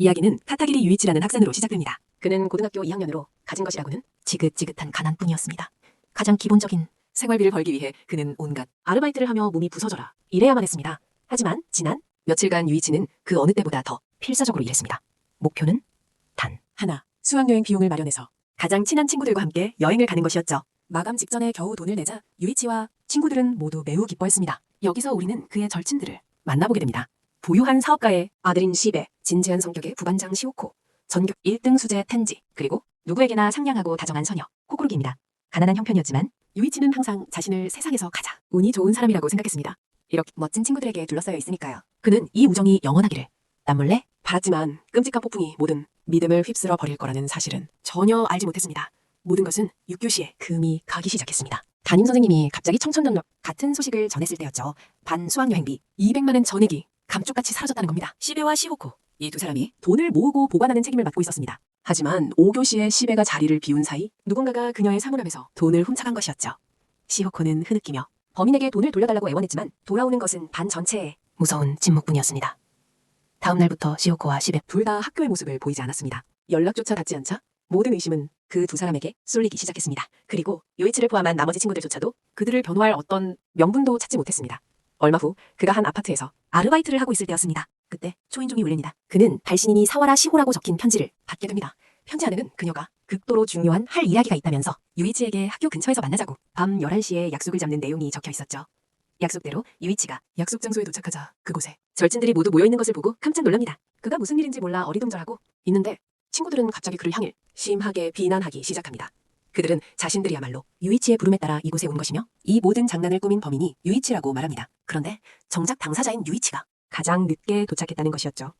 이야기는 카타기리 유이치라는 학생으로 시작됩니다. 그는 고등학교 2학년으로 가진 것이라고는 지긋지긋한 가난뿐이었습니다. 가장 기본적인 생활비를 벌기 위해 그는 온갖 아르바이트를 하며 몸이 부서져라 일해야만 했습니다. 하지만 지난 며칠간 유이치는 그 어느 때보다 더 필사적으로 일했습니다. 목표는 단 하나, 수학여행 비용을 마련해서 가장 친한 친구들과 함께 여행을 가는 것이었죠. 마감 직전에 겨우 돈을 내자 유이치와 친구들은 모두 매우 기뻐했습니다. 여기서 우리는 그의 절친들을 만나보게 됩니다. 부유한 사업가의 아들인 시베, 진지한 성격의 부반장 시오코, 전교 1등 수재 텐지, 그리고 누구에게나 상냥하고 다정한 소녀 코코로기입니다. 가난한 형편이었지만 유이치는 항상 자신을 세상에서 가장 운이 좋은 사람이라고 생각했습니다. 이렇게 멋진 친구들에게 둘러싸여 있으니까요. 그는 이 우정이 영원하기를 남몰래 바랐지만 끔찍한 폭풍이 모든 믿음을 휩쓸어 버릴 거라는 사실은 전혀 알지 못했습니다. 모든 것은 6교시에 금이 가기 시작했습니다. 담임선생님이 갑자기 청천전력 같은 소식을 전했을 때였죠. 반 수학여행비 200만엔 전액이 감쪽같이 사라졌다는 겁니다. 시베와 시호코, 이 두 사람이 돈을 모으고 보관하는 책임을 맡고 있었습니다. 하지만 5교시에 시베가 자리를 비운 사이 누군가가 그녀의 사물함에서 돈을 훔쳐간 것이었죠. 시호코는 흐느끼며 범인에게 돈을 돌려달라고 애원했지만 돌아오는 것은 반 전체의 무서운 침묵뿐이었습니다. 다음 날부터 시호코와 시베 둘 다 학교의 모습을 보이지 않았습니다. 연락조차 닿지 않자 모든 의심은 그 두 사람에게 쏠리기 시작했습니다. 그리고 요이치를 포함한 나머지 친구들조차도 그들을 변호할 어떤 명분도 찾지 못했습니다. 얼마 후 그가 한 아파트에서 아르바이트를 하고 있을 때였습니다. 그때 초인종이 울립니다. 그는 발신인이 사와라 시호라고 적힌 편지를 받게 됩니다. 편지 안에는 그녀가 극도로 중요한 할 이야기가 있다면서 유이치에게 학교 근처에서 만나자고 밤 11시에 약속을 잡는 내용이 적혀 있었죠. 약속대로 유이치가 약속 장소에 도착하자 그곳에 절친들이 모두 모여있는 것을 보고 깜짝 놀랍니다. 그가 무슨 일인지 몰라 어리둥절하고 있는데 친구들은 갑자기 그를 향해 심하게 비난하기 시작합니다. 그들은 자신들이야말로 유이치의 부름에 따라 이곳에 온 것이며 이 모든 장난을 꾸민 범인이 유이치라고 말합니다. 그런데 정작 당사자인 유이치가 가장 늦게 도착했다는 것이었죠.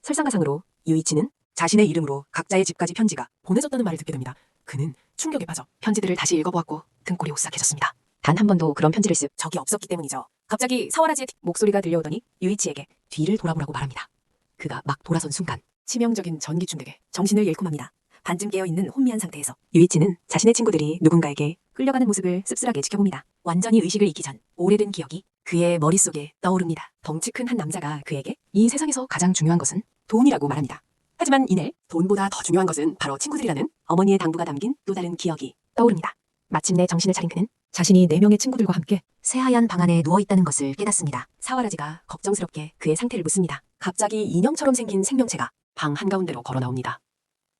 설상가상으로 유이치는 자신의 이름으로 각자의 집까지 편지가 보내졌다는 말을 듣게 됩니다. 그는 충격에 빠져 편지들을 다시 읽어보았고 등골이 오싹해졌습니다. 단 한 번도 그런 편지를 쓴 적이 없었기 때문이죠. 갑자기 사와라지의 목소리가 들려오더니 유이치에게 뒤를 돌아보라고 말합니다. 그가 막 돌아선 순간 치명적인 전기 충격에 정신을 잃고 맙니다. 반쯤 깨어있는 혼미한 상태에서 유이치는 자신의 친구들이 누군가에게 끌려가는 모습을 씁쓸하게 지켜봅니다. 완전히 의식을 잃기 전 오래된 기억이 그의 머릿속에 떠오릅니다. 덩치 큰 한 남자가 그에게 이 세상에서 가장 중요한 것은 돈이라고 말합니다. 하지만 이내 돈보다 더 중요한 것은 바로 친구들이라는 어머니의 당부가 담긴 또 다른 기억이 떠오릅니다. 마침내 정신을 차린 그는 자신이 4명의 친구들과 함께 새하얀 방 안에 누워있다는 것을 깨닫습니다. 사와라지가 걱정스럽게 그의 상태를 묻습니다. 갑자기 인형처럼 생긴 생명체가 방 한가운데로 걸어 나옵니다.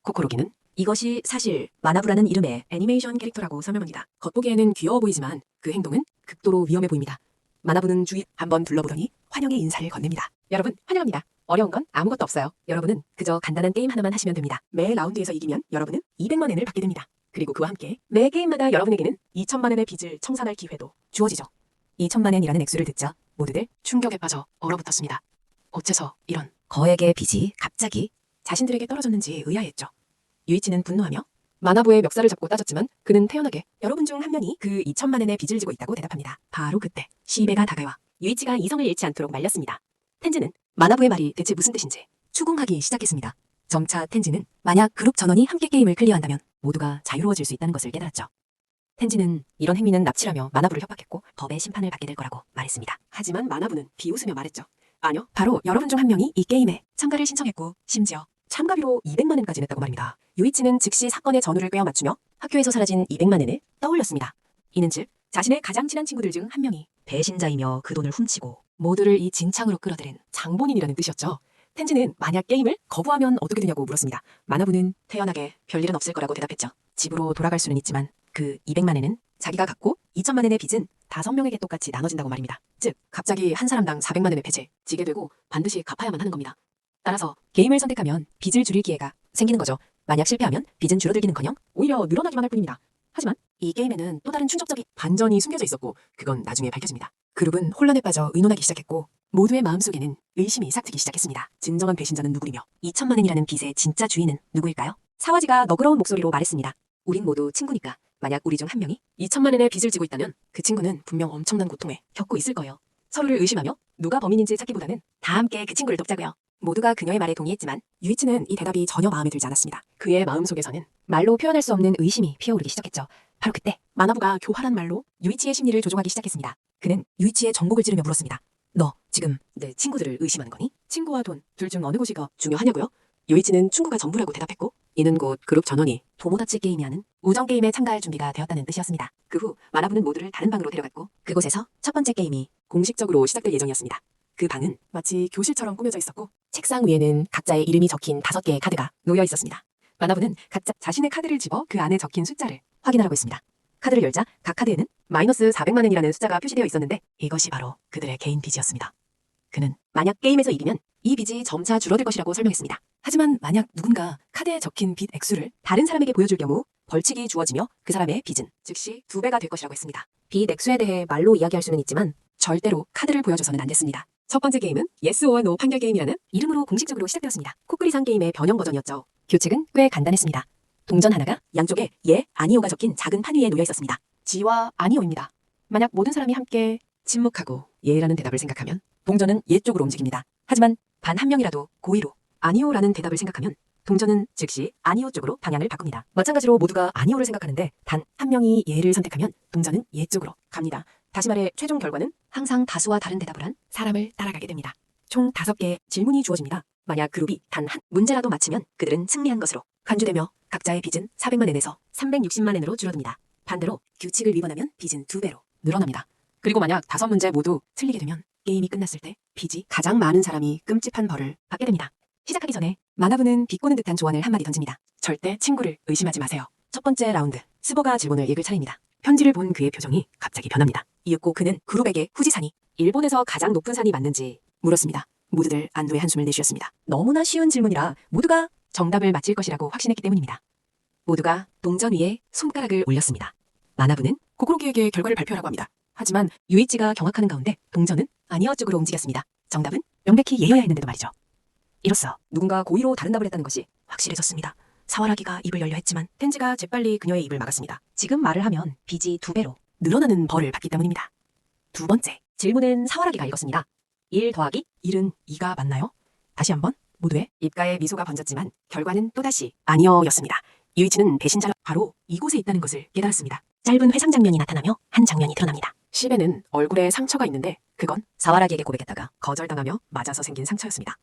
코코로기는 이것이 사실 마나부라는 이름의 애니메이션 캐릭터라고 설명합니다. 겉보기에는 귀여워 보이지만 그 행동은 극도로 위험해 보입니다. 마나부는 주위 한번 둘러보더니 환영의 인사를 건넵니다. 여러분 환영합니다. 어려운 건 아무것도 없어요. 여러분은 그저 간단한 게임 하나만 하시면 됩니다. 매 라운드에서 이기면 여러분은 200만 엔을 받게 됩니다. 그리고 그와 함께 매 게임마다 여러분에게는 2천만 엔의 빚을 청산할 기회도 주어지죠. 2천만 엔이라는 액수를 듣자 모두들 충격에 빠져 얼어붙었습니다. 어째서 이런 거액의 빚이 갑자기 자신들에게 떨어졌는지 의아했죠. 유이치는 분노하며 마나부의 멱살을 잡고 따졌지만 그는 태연하게 여러분 중 한 명이 그 2천만 엔의 빚을 지고 있다고 대답합니다. 바로 그때 시베가 다가와 유이치가 이성을 잃지 않도록 말렸습니다. 텐즈는 마나부의 말이 대체 무슨 뜻인지 추궁하기 시작했습니다. 점차 텐즈는 만약 그룹 전원이 함께 게임을 클리어한다면 모두가 자유로워질 수 있다는 것을 깨달았죠. 텐즈는 이런 행위는 납치라며 마나부를 협박했고 법의 심판을 받게 될 거라고 말했습니다. 하지만 마나부는 비웃으며 말했죠. 아니요, 바로 여러분 중 한 명이 이 게임에 참가를 신청했고 심지어 참가비로 200만 엔까지 냈다고 말입니다. 유이치는 즉시 사건의 전후를 꿰어 맞추며 학교에서 사라진 200만 엔을 떠올렸습니다. 이는 즉 자신의 가장 친한 친구들 중 한 명이 배신자이며 그 돈을 훔치고 모두를 이 진창으로 끌어들인 장본인이라는 뜻이었죠. 텐즈는 만약 게임을 거부하면 어떻게 되냐고 물었습니다. 마나부는 태연하게 별일은 없을 거라고 대답했죠. 집으로 돌아갈 수는 있지만 그 200만 엔은 자기가 갖고 2천만 엔의 빚은 5명에게 똑같이 나눠진다고 말입니다. 즉 갑자기 한 사람당 400만 엔의 빚을 지게 되고 반드시 갚아야만 하는 겁니다. 따라서 게임을 선택하면 빚을 줄일 기회가 생기는 거죠. 만약 실패하면 빚은 줄어들기는커녕 오히려 늘어나기만 할 뿐입니다. 하지만 이 게임에는 또 다른 충격적인 반전이 숨겨져 있었고 그건 나중에 밝혀집니다. 그룹은 혼란에 빠져 의논하기 시작했고 모두의 마음속에는 의심이 싹트기 시작했습니다. 진정한 배신자는 누구리며 2천만 엔이라는 빚의 진짜 주인은 누구일까요? 사와지가 너그러운 목소리로 말했습니다. 우린 모두 친구니까 만약 우리 중 한 명이 2천만 엔의 빚을 지고 있다면 그 친구는 분명 엄청난 고통에 겪고 있을 거예요. 서로를 의심하며 누가 범인인지 찾기보다는 다 함께 그 친구를 돕자고요. 모두가 그녀의 말에 동의했지만 유이치는 이 대답이 전혀 마음에 들지 않았습니다. 그의 마음속에서는 말로 표현할 수 없는 의심이 피어오르기 시작했죠. 바로 그때 마나부가 교활한 말로 유이치의 심리를 조종하기 시작했습니다. 그는 유이치의 정곡을 찌르며 물었습니다. 너 지금 내 친구들을 의심하는 거니? 친구와 돈 둘 중 어느 것이 더 중요하냐고요? 요이치는 충고가 전부라고 대답했고 이는 곧 그룹 전원이 도모다치 게임이 하는 우정 게임에 참가할 준비가 되었다는 뜻이었습니다. 그 후 마나부는 모두를 다른 방으로 데려갔고 그곳에서 첫 번째 게임이 공식적으로 시작될 예정이었습니다. 그 방은 마치 교실처럼 꾸며져 있었고 책상 위에는 각자의 이름이 적힌 5개의 카드가 놓여 있었습니다. 마나부는 각자 자신의 카드를 집어 그 안에 적힌 숫자를 확인하라고 했습니다. 카드를 열자 각 카드에는 마이너스 400만 원이라는 숫자가 표시되어 있었는데 이것이 바로 그들의 개인 빚이었습니다. 그는 만약 게임에서 이기면 이 빚이 점차 줄어들 것이라고 설명했습니다. 하지만 만약 누군가 카드에 적힌 빚 액수를 다른 사람에게 보여줄 경우 벌칙이 주어지며 그 사람의 빚은 즉시 2배가 될 것이라고 했습니다. 빚 액수에 대해 말로 이야기할 수는 있지만 절대로 카드를 보여줘서는 안 됐습니다. 첫 번째 게임은 Yes or No 판결 게임이라는 이름으로 공식적으로 시작되었습니다. 코끼리상 게임의 변형 버전이었죠. 규칙은 꽤 간단했습니다. 동전 하나가 양쪽에 예, 아니오가 적힌 작은 판 위에 놓여 있었습니다. 지와 아니오입니다. 만약 모든 사람이 함께 침묵하고 예라는 대답을 생각하면 동전은 예 쪽으로 움직입니다. 하지만 단 한 명이라도 고의로 아니오라는 대답을 생각하면 동전은 즉시 아니오 쪽으로 방향을 바꿉니다. 마찬가지로 모두가 아니오를 생각하는데 단 한 명이 예를 선택하면 동전은 예 쪽으로 갑니다. 다시 말해 최종 결과는 항상 다수와 다른 대답을 한 사람을 따라가게 됩니다. 총 5개의 질문이 주어집니다. 만약 그룹이 단 한 문제라도 맞히면 그들은 승리한 것으로 간주되며 각자의 빚은 400만 엔에서 360만 엔으로 줄어듭니다. 반대로 규칙을 위반하면 빚은 2배로 늘어납니다. 그리고 만약 5문제 모두 틀리게 되면 게임이 끝났을 때 빚이 가장 많은 사람이 끔찍한 벌을 받게 됩니다. 시작하기 전에 마나부는 비꼬는 듯한 조언을 한마디 던집니다. 절대 친구를 의심하지 마세요. 첫 번째 라운드, 스보가 질문을 읽을 차례입니다. 편지를 본 그의 표정이 갑자기 변합니다. 이윽고 그는 그룹에게 후지산이 일본에서 가장 높은 산이 맞는지 물었습니다. 모두들 안도의 한숨을 내쉬었습니다. 너무나 쉬운 질문이라 모두가 정답을 맞힐 것이라고 확신했기 때문입니다. 모두가 동전 위에 손가락을 올렸습니다. 마나부는 고쿠로기에게 결과를 발표하라고 합니다. 하지만 유이치가 경악하는 가운데 동전은 아니어 쪽으로 움직였습니다. 정답은 명백히 예여야 했는데도 말이죠. 이로써 누군가 고의로 다른 답을 했다는 것이 확실해졌습니다. 사와라기가 입을 열려 했지만 텐지가 재빨리 그녀의 입을 막았습니다. 지금 말을 하면 빚이 2배로 늘어나는 벌을 받기 때문입니다. 두 번째, 질문은 사와라기가 읽었습니다. 1 더하기 1은 2가 맞나요? 다시 한번 모두의 입가에 미소가 번졌지만 결과는 또다시 아니어였습니다. 유이치는 배신자가 바로 이곳에 있다는 것을 깨달았습니다. 짧은 회상 장면이 나타나며 한 장면이 드러납니다. 시베는 얼굴에 상처가 있는데 그건 사와라기에게 고백했다가 거절당하며 맞아서 생긴 상처였습니다.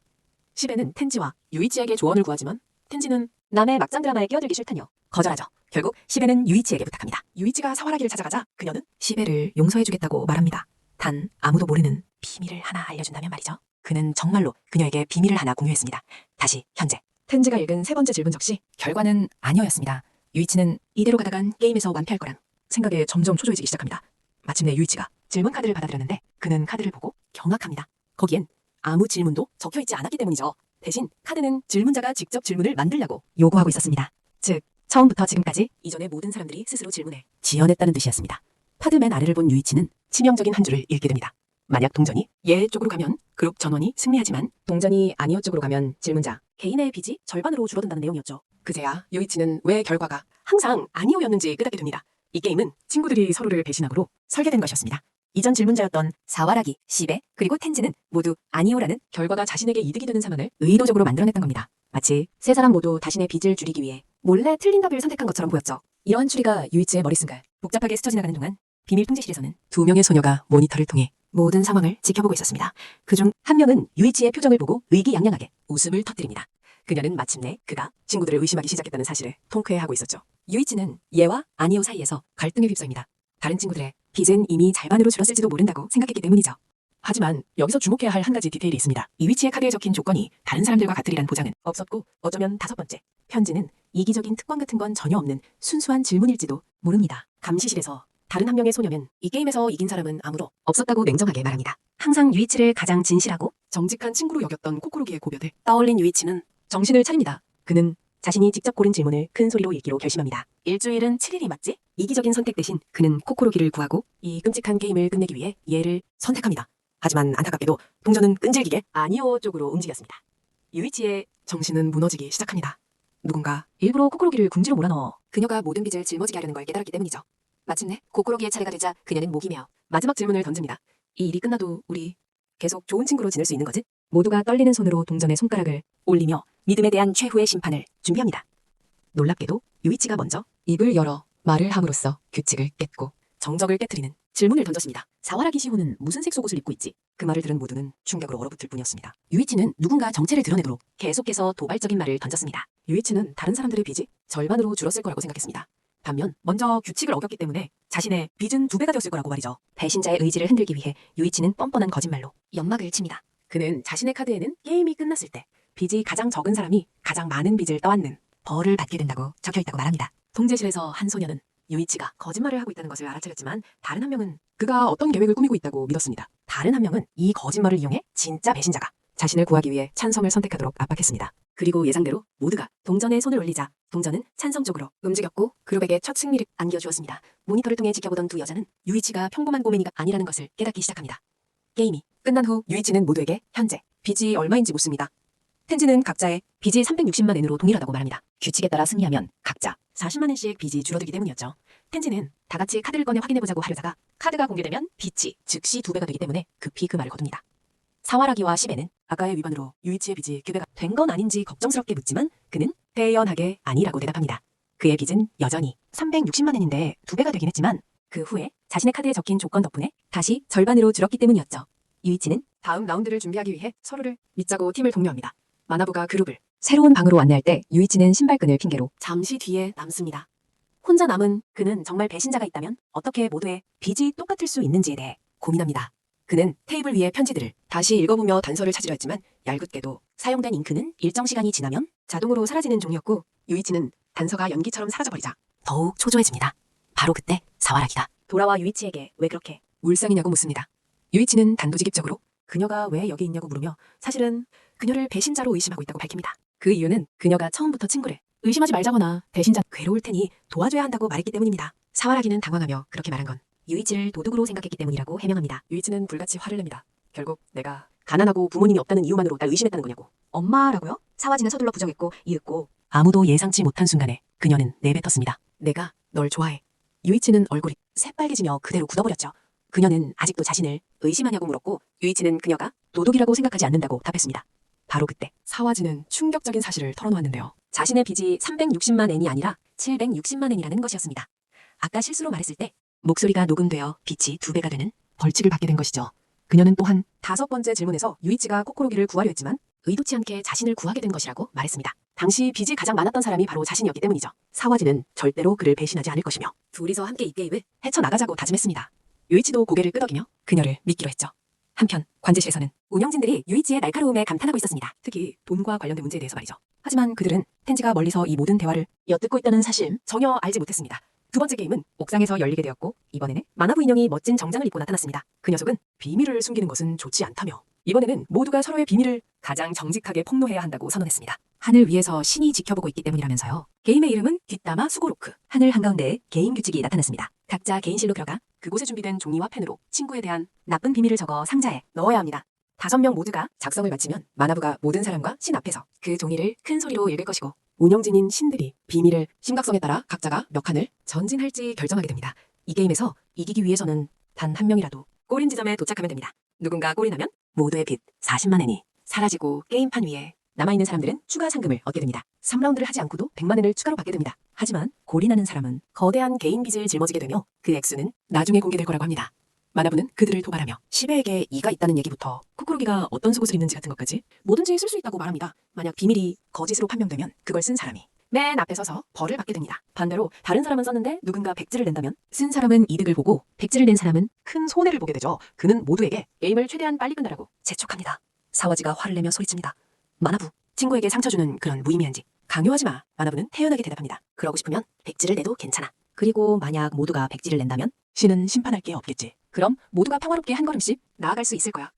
시베는 텐지와 유이치에게 조언을 구하지만 텐지는 남의 막장 드라마에 끼어들기 싫다며 거절하죠. 결국 시베는 유이치에게 부탁합니다. 유이치가 사와라기를 찾아가자 그녀는 시베를 용서해주겠다고 말합니다. 단 아무도 모르는 비밀을 하나 알려준다면 말이죠. 그는 정말로 그녀에게 비밀을 하나 공유했습니다. 다시 현재 텐지가 읽은 세 번째 질문 적시 결과는 아니었습니다. 유이치는 이대로 가다간 게임에서 완패할 거란 생각에 점점 초조해지기 시작합니다. 마침내 유이치가 질문 카드를 받아들였는데 그는 카드를 보고 경악합니다. 거기엔 아무 질문도 적혀있지 않았기 때문이죠. 대신 카드는 질문자가 직접 질문을 만들라고 요구하고 있었습니다. 즉 처음부터 지금까지 이전의 모든 사람들이 스스로 질문해 지어냈다는 뜻이었습니다. 카드 맨 아래를 본 유이치는 치명적인 한 줄을 읽게 됩니다. 만약 동전이 예 쪽으로 가면 그룹 전원이 승리하지만 동전이 아니오 쪽으로 가면 질문자 개인의 빚이 절반으로 줄어든다는 내용이었죠. 그제야 유이치는 왜 결과가 항상 아니오였는지 깨닫게 됩니다. 이 게임은 친구들이 서로를 배신하고로 설계된 것이었습니다. 이전 질문자였던 사와라기, 시베, 그리고 텐지는 모두 아니오라는 결과가 자신에게 이득이 되는 상황을 의도적으로 만들어냈던 겁니다. 마치 세 사람 모두 자신의 빚을 줄이기 위해 몰래 틀린 답을 선택한 것처럼 보였죠. 이러한 추리가 유이치의 머릿속을 복잡하게 스쳐 지나가는 동안 비밀 통제실에서는 2명의 소녀가 모니터를 통해 모든 상황을 지켜보고 있었습니다. 그중 한 명은 유이치의 표정을 보고 의기양양하게 웃음을 터뜨립니다. 그녀는 마침내 그가 친구들을 의심하기 시작했다는 사실을 통쾌해하고 있었죠. 유이치는 예와 아니오 사이에서 갈등에 휩싸입니다. 다른 친구들의 빚은 이미 절반으로 줄었을지도 모른다고 생각했기 때문이죠. 하지만 여기서 주목해야 할 한 가지 디테일이 있습니다. 유이치의 카드에 적힌 조건이 다른 사람들과 같으리란 보장은 없었고 어쩌면 5번째, 편지는 이기적인 특권 같은 건 전혀 없는 순수한 질문일지도 모릅니다. 감시실에서 다른 한 명의 소녀는 이 게임에서 이긴 사람은 아무도 없었다고 냉정하게 말합니다. 항상 유이치를 가장 진실하고 정직한 친구로 여겼던 코코로기의 고벽을 떠올린 유이치는 정신을 차립니다. 그는 자신이 직접 고른 질문을 큰 소리로 읽기로 결심합니다. 일주일은 7일이 맞지? 이기적인 선택 대신 그는 코코로기를 구하고 이 끔찍한 게임을 끝내기 위해 얘를 선택합니다. 하지만 안타깝게도 동전은 끈질기게 아니오 쪽으로 움직였습니다. 유이치의 정신은 무너지기 시작합니다. 누군가 일부러 코코로기를 궁지로 몰아넣어 그녀가 모든 빚을 짊어지게 하려는 걸 깨달았기 때문이죠. 마침내 코코로기의 차례가 되자 그녀는 목이 메어 마지막 질문을 던집니다. 이 일이 끝나도 우리 계속 좋은 친구로 지낼 수 있는 거지? 모두가 떨리는 손으로 동전의 손가락을 올리며 믿음에 대한 최후의 심판을 준비합니다. 놀랍게도 유이치가 먼저 입을 열어 말을 함으로써 규칙을 깼고 정적을 깨트리는 질문을 던졌습니다. 사와라기 시호는 무슨 색 속옷을 입고 있지? 그 말을 들은 모두는 충격으로 얼어붙을 뿐이었습니다. 유이치는 누군가 정체를 드러내도록 계속해서 도발적인 말을 던졌습니다. 유이치는 다른 사람들의 빚이 절반으로 줄었을 거라고 생각했습니다. 반면 먼저 규칙을 어겼기 때문에 자신의 빚은 2배가 되었을 거라고 말이죠. 배신자의 의지를 흔들기 위해 유이치는 뻔뻔한 거짓말로 연막을 칩니다. 그는 자신의 카드에는 게임이 끝났을 때 빚이 가장 적은 사람이 가장 많은 빚을 떠안는 벌을 받게 된다고 적혀있다고 말합니다. 통제실에서 한 소녀는 유이치가 거짓말을 하고 있다는 것을 알아차렸지만 다른 한 명은 그가 어떤 계획을 꾸미고 있다고 믿었습니다. 다른 한 명은 이 거짓말을 이용해 진짜 배신자가 자신을 구하기 위해 찬성을 선택하도록 압박했습니다. 그리고 예상대로 모두가 동전에 손을 올리자 동전은 찬성 쪽으로 움직였고 그룹에게 첫 승리를 안겨주었습니다. 모니터를 통해 지켜보던 두 여자는 유이치가 평범한 꼬맹이가 아니라는 것을 깨닫기 시작합니다. 게임이 끝난 후 유이치는 모두에게 현재 빚이 얼마인지 묻습니다. 텐지는 각자의 빚이 360만 엔으로 동일하다고 말합니다. 규칙에 따라 승리하면 각자 40만 엔씩 빚이 줄어들기 때문이었죠. 텐지는 다 같이 카드를 꺼내 확인해보자고 하려다가 카드가 공개되면 빚이 즉시 2배가 되기 때문에 급히 그 말을 거둡니다. 사와라기와 시베는 아까의 위반으로 유이치의 빚이 규배가 된 건 아닌지 걱정스럽게 묻지만 그는 대연하게 아니라고 대답합니다. 그의 빚은 여전히 360만 엔인데 2배가 되긴 했지만 그 후에 자신의 카드에 적힌 조건 덕분에 다시 절반으로 줄었기 때문이었죠. 유이치는 다음 라운드를 준비하기 위해 서로를 믿자고 팀을 독려합니다. 마나부가 그룹을 새로운 방으로 안내할 때 유이치는 신발끈을 핑계로 잠시 뒤에 남습니다. 혼자 남은 그는 정말 배신자가 있다면 어떻게 모두의 빚이 똑같을 수 있는지에 대해 고민합니다. 그는 테이블 위의 편지들을 다시 읽어보며 단서를 찾으려 했지만 얄궂게도 사용된 잉크는 일정 시간이 지나면 자동으로 사라지는 종이었고 유이치는 단서가 연기처럼 사라져버리자 더욱 초조해집니다. 바로 그때 사와라기가 돌아와 유이치에게 왜 그렇게 울상이냐고 묻습니다. 유이치는 단도직입적으로 그녀가 왜 여기 있냐고 물으며 사실은 그녀를 배신자로 의심하고 있다고 밝힙니다. 그 이유는 그녀가 처음부터 친구를 의심하지 말자거나 배신자 괴로울 테니 도와줘야 한다고 말했기 때문입니다. 사와라기는 당황하며 그렇게 말한 건 유이치를 도둑으로 생각했기 때문이라고 해명합니다. 유이치는 불같이 화를 냅니다. 결국 내가 가난하고 부모님이 없다는 이유만으로 날 의심했다는 거냐고. 엄마라고요? 사와지는 서둘러 부정했고 이윽고 아무도 예상치 못한 순간에 그녀는 내뱉었습니다. 내가 널 좋아해. 유이치는 얼굴이 새빨개지며 그대로 굳어버렸죠. 그녀는 아직도 자신을 의심하냐고 물었고 유이치는 그녀가 도둑이라고 생각하지 않는다고 답했습니다. 바로 그때 사와지는 충격적인 사실을 털어놓았는데요. 자신의 빚이 360만 엔이 아니라 760만 엔이라는 것이었습니다. 아까 실수로 말했을 때 목소리가 녹음되어 빚이 2배가 되는 벌칙을 받게 된 것이죠. 그녀는 또한 5번째 질문에서 유이치가 코코로기를 구하려 했지만 의도치 않게 자신을 구하게 된 것이라고 말했습니다. 당시 빚이 가장 많았던 사람이 바로 자신이었기 때문이죠. 사와지는 절대로 그를 배신하지 않을 것이며 둘이서 함께 이 게임을 헤쳐나가자고 다짐했습니다. 유이치도 고개를 끄덕이며 그녀를 믿기로 했죠. 한편 관제실에서는 운영진들이 유이치의 날카로움에 감탄하고 있었습니다. 특히 돈과 관련된 문제에 대해서 말이죠. 하지만 그들은 텐지가 멀리서 이 모든 대화를 엿듣고 있다는 사실 전혀 알지 못했습니다. 두 번째 게임은 옥상에서 열리게 되었고 이번에는 마나부 인형이 멋진 정장을 입고 나타났습니다. 그 녀석은 비밀을 숨기는 것은 좋지 않다며 이번에는 모두가 서로의 비밀을 가장 정직하게 폭로해야 한다고 선언했습니다. 하늘 위에서 신이 지켜보고 있기 때문이라면서요. 게임의 이름은 뒷담화 수고로크. 하늘 한가운데에 게임 규칙이 나타났습니다. 각자 개인실로 들어가 그곳에 준비된 종이와 펜으로 친구에 대한 나쁜 비밀을 적어 상자에 넣어야 합니다. 5명 모두가 작성을 마치면 마나부가 모든 사람과 신 앞에서 그 종이를 큰 소리로 읽을 것이고 운영진인 신들이 비밀의 심각성에 따라 각자가 몇 칸을 전진할지 결정하게 됩니다. 이 게임에서 이기기 위해서는 단 한 명이라도 골인 지점에 도착하면 됩니다. 누군가 골이 나면 모두의 빚 40만 엔이 사라지고 게임판 위에 남아있는 사람들은 추가 상금을 얻게 됩니다. 3라운드를 하지 않고도 100만 엔을 추가로 받게 됩니다. 하지만 골이 나는 사람은 거대한 개인 빚을 짊어지게 되며 그 액수는 나중에 공개될 거라고 합니다. 마나부는 그들을 도발하며 시베에게 이가 있다는 얘기부터 코코로기가 어떤 속옷을 입는지 같은 것까지 뭐든지 쓸 수 있다고 말합니다. 만약 비밀이 거짓으로 판명되면 그걸 쓴 사람이 맨 앞에 서서 벌을 받게 됩니다. 반대로 다른 사람은 썼는데 누군가 백지를 낸다면 쓴 사람은 이득을 보고 백지를 낸 사람은 큰 손해를 보게 되죠. 그는 모두에게 게임을 최대한 빨리 끝내라고 재촉합니다. 사와지가 화를 내며 소리칩니다. 마나부, 친구에게 상처 주는 그런 무의미한 짓 강요하지 마. 마나부는 태연하게 대답합니다. 그러고 싶으면 백지를 내도 괜찮아. 그리고 만약 모두가 백지를 낸다면 신은 심판할 게 없겠지. 그럼 모두가 평화롭게 한 걸음씩 나아갈 수 있을 거야.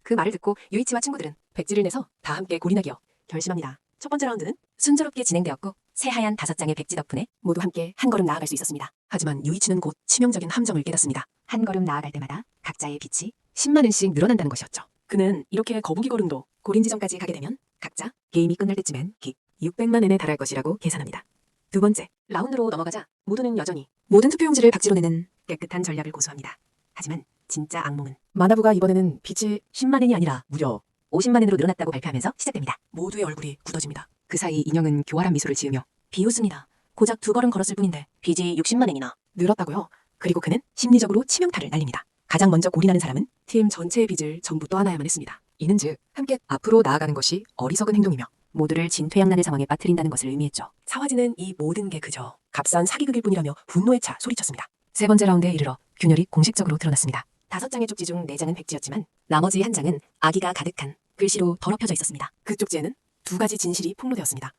그 말을 듣고 유이치와 친구들은 백지를 내서 다 함께 골인하기로 결심합니다. 첫 번째 라운드는 순조롭게 진행되었고 새하얀 5장의 백지 덕분에 모두 함께 한 걸음 나아갈 수 있었습니다. 하지만 유이치는 곧 치명적인 함정을 깨닫습니다. 한 걸음 나아갈 때마다 각자의 빚이 10만 엔씩 늘어난다는 것이었죠. 그는 이렇게 거북이 걸음도 골인 지점까지 가게 되면 각자 게임이 끝날 때쯤엔 깃 600만 엔에 달할 것이라고 계산합니다. 두 번째 라운드로 넘어가자 모두는 여전히 모든 투표용지를 박지로 내는 깨끗한 전략을 고수합니다. 하지만 진짜 악몽은 마나부가 이번에는 빚이 10만 엔이 아니라 무려 50만 엔으로 늘어났다고 발표하면서 시작됩니다. 모두의 얼굴이 굳어집니다. 그 사이 인형은 교활한 미소를 지으며 비웃습니다. 고작 2걸음 걸었을 뿐인데 빚이 60만 엔이나 늘었다고요? 그리고 그는 심리적으로 치명타를 날립니다. 가장 먼저 골인하는 사람은 팀 전체의 빚을 전부 떠안아야만 했습니다. 이는즉 함께 앞으로 나아가는 것이 어리석은 행동이며 모두를 진퇴양난의 상황에 빠뜨린다는 것을 의미했죠. 사화지는 이 모든 게 그저 값싼 사기극일 뿐이라며 분노에 차 소리쳤습니다. 세 번째 라운드에 이르러 균열이 공식적으로 드러났습니다. 5장의 쪽지 중 4장은 백지였지만 나머지 1장은 악의가 가득한 글씨로 더럽혀져 있었습니다. 그 쪽지에는 2가지 진실이 폭로되었습니다.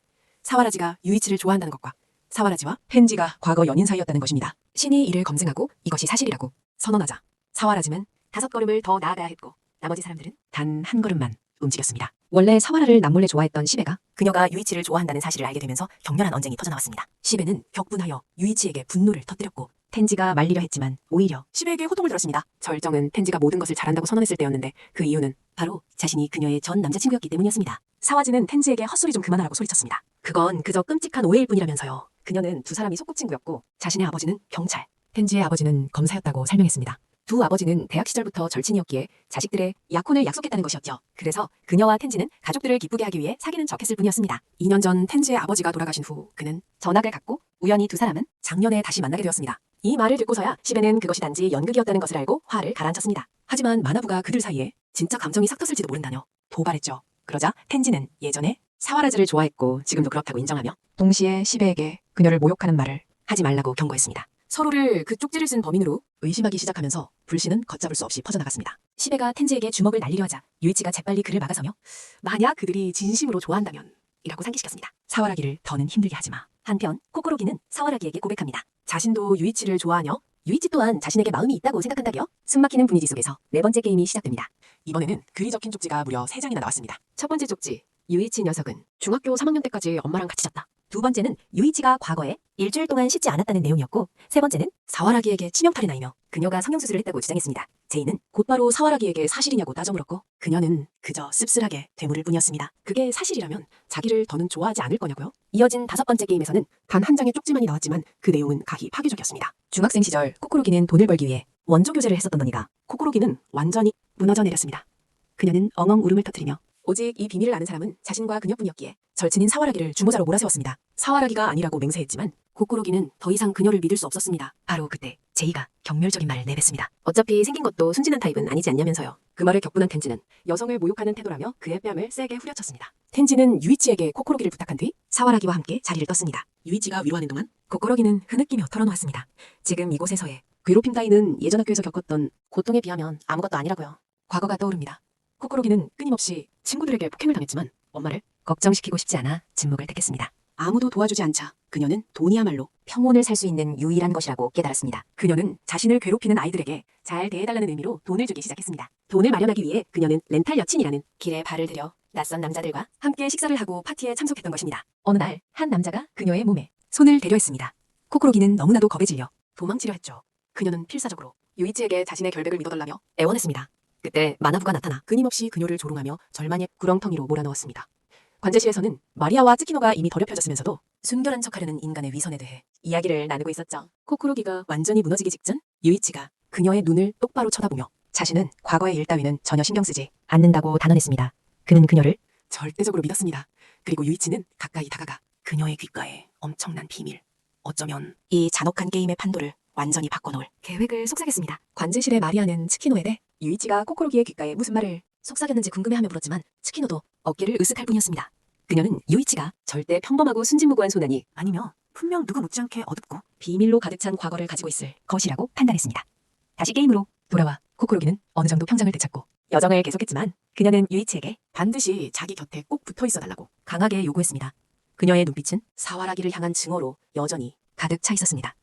사와라지가 유이치를 좋아한다는 것과 사와라지와 펜지가 과거 연인 사이였다는 것입니다. 신이 이를 검증하고 이것이 사실이라고 선언하자 사와라지는 5걸음을 더 나아가야 했고 나머지 사람들은 단 한 걸음만 움직였습니다. 원래 사와라를 남몰래 좋아했던 시베가 그녀가 유이치를 좋아한다는 사실을 알게 되면서 격렬한 언쟁이 터져나왔습니다. 시베는 격분하여 유이치에게 분노를 터뜨렸고 텐지가 말리려 했지만 오히려 시베에게 호통을 들었습니다. 절정은 텐지가 모든 것을 잘한다고 선언했을 때였는데 그 이유는 바로 자신이 그녀의 전 남자친구였기 때문이었습니다. 사와지는 텐지에게 헛소리 좀 그만하라고 소리쳤습니다. 그건 그저 끔찍한 오해일 뿐이라면서요. 그녀는 두 사람이 소꿉친구였고 자신의 아버지는 경찰, 텐지의 아버지는 검사였다고 설명했습니다. 두 아버지는 대학 시절부터 절친이었기에 자식들의 약혼을 약속했다는 것이었죠. 그래서 그녀와 텐지는 가족들을 기쁘게 하기 위해 사귀는 척했을 뿐이었습니다. 2년 전 텐지의 아버지가 돌아가신 후 그는 전학을 갔고 우연히 두 사람은 작년에 다시 만나게 되었습니다. 이 말을 듣고서야 시베는 그것이 단지 연극이었다는 것을 알고 화를 가라앉혔습니다. 하지만 마나부가 그들 사이에 진짜 감정이 싹 텄을지도 모른다며 도발했죠. 그러자 텐지는 예전에 사와라즈를 좋아했고 지금도 그렇다고 인정하며 동시에 시베에게 그녀를 모욕하는 말을 하지 말라고 경고했습니다. 서로를 그 쪽지를 쓴 범인으로 의심하기 시작하면서 불씨는 걷잡을 수 없이 퍼져나갔습니다. 시베가 텐지에게 주먹을 날리려 하자 유이치가 재빨리 그를 막아서며 만약 그들이 진심으로 좋아한다면 이라고 상기시켰습니다. 사와라기를 더는 힘들게 하지마. 한편 코코로기는 사와라기에게 고백합니다. 자신도 유이치를 좋아하며 유이치 또한 자신에게 마음이 있다고 생각한다며 숨막히는 분위기 속에서 4번째 게임이 시작됩니다. 이번에는 글이 적힌 쪽지가 무려 3장이나 나왔습니다. 첫 번째 쪽지, 유이치 녀석은 중학교 3학년 때까지 엄마랑 같이 잤다. 두 번째는 유이치가 과거에 일주일 동안 씻지 않았다는 내용이었고 세 번째는 사와라기에게 치명타를 나이며 그녀가 성형수술을 했다고 주장했습니다. 제이는 곧바로 사와라기에게 사실이냐고 따져 물었고 그녀는 그저 씁쓸하게 되물을 뿐이었습니다. 그게 사실이라면 자기를 더는 좋아하지 않을 거냐고요? 이어진 5번째 게임에서는 단 한 장의 쪽지만이 나왔지만 그 내용은 가히 파괴적이었습니다. 중학생 시절 코코로기는 돈을 벌기 위해 원조 교제를 했었던 너니가 코코로기는 완전히 무너져 내렸습니다. 그녀는 엉엉 울음을 터뜨리며 오직 이 비밀을 아는 사람은 자신과 그녀뿐이었기에 절친인 사와라기를 주모자로 몰아세웠습니다. 사와라기가 아니라고 맹세했지만 코코로기는 더 이상 그녀를 믿을 수 없었습니다. 바로 그때 제이가 경멸적인 말을 내뱉습니다. 어차피 생긴 것도 순진한 타입은 아니지 않냐면서요. 그 말에 격분한 텐지는 여성을 모욕하는 태도라며 그의 뺨을 세게 후려쳤습니다. 텐지는 유이치에게 코코로기를 부탁한 뒤 사와라기와 함께 자리를 떴습니다. 유이치가 위로하는 동안 코코로기는 흐느끼며 털어놓았습니다. 지금 이곳에서의 괴롭힘 따위는 예전 학교에서 겪었던 고통에 비하면 아무것도 아니라고요. 과거가 떠오릅니다. 코코로기는 끊임없이 친구들에게 폭행을 당했지만 엄마를 걱정시키고 싶지 않아 침묵을 택했습니다. 아무도 도와주지 않자 그녀는 돈이야말로 평온을 살 수 있는 유일한 것이라고 깨달았습니다. 그녀는 자신을 괴롭히는 아이들에게 잘 대해달라는 의미로 돈을 주기 시작했습니다. 돈을 마련하기 위해 그녀는 렌탈 여친이라는 길에 발을 들여 낯선 남자들과 함께 식사를 하고 파티에 참석했던 것입니다. 어느 날 한 남자가 그녀의 몸에 손을 대려 했습니다. 코코로기는 너무나도 겁에 질려 도망치려 했죠. 그녀는 필사적으로 유이치에게 자신의 결백을 믿어달라며 애원했습니다. 그때 마나부가 나타나 끊임없이 그녀를 조롱하며 절망의 구렁텅이로 몰아넣었습니다. 관제실에서는 마리아와 츠키노가 이미 더럽혀졌으면서도 순결한 척하려는 인간의 위선에 대해 이야기를 나누고 있었죠. 코코로기가 완전히 무너지기 직전 유이치가 그녀의 눈을 똑바로 쳐다보며 자신은 과거의 일 따위는 전혀 신경 쓰지 않는다고 단언했습니다. 그는 그녀를 절대적으로 믿었습니다. 그리고 유이치는 가까이 다가가 그녀의 귓가에 엄청난 비밀, 어쩌면 이 잔혹한 게임의 판도를 완전히 바꿔놓을 계획을 속삭였습니다. 관제실의 마리아는 츠키노에 대해 유이치가 코코로기의 귓가에 무슨 말을 속삭였는지 궁금해하며 물었지만 츠키노도 어깨를 으쓱할 뿐이었습니다. 그녀는 유이치가 절대 평범하고 순진무구한 소년이 아니며 분명 누구 못지않게 어둡고 비밀로 가득 찬 과거를 가지고 있을 것이라고 판단했습니다. 다시 게임으로 돌아와 코코로기는 어느 정도 평정을 되찾고 여정을 계속했지만 그녀는 유이치에게 반드시 자기 곁에 꼭 붙어 있어 달라고 강하게 요구했습니다. 그녀의 눈빛은 사와라기를 향한 증오로 여전히 가득 차 있었습니다.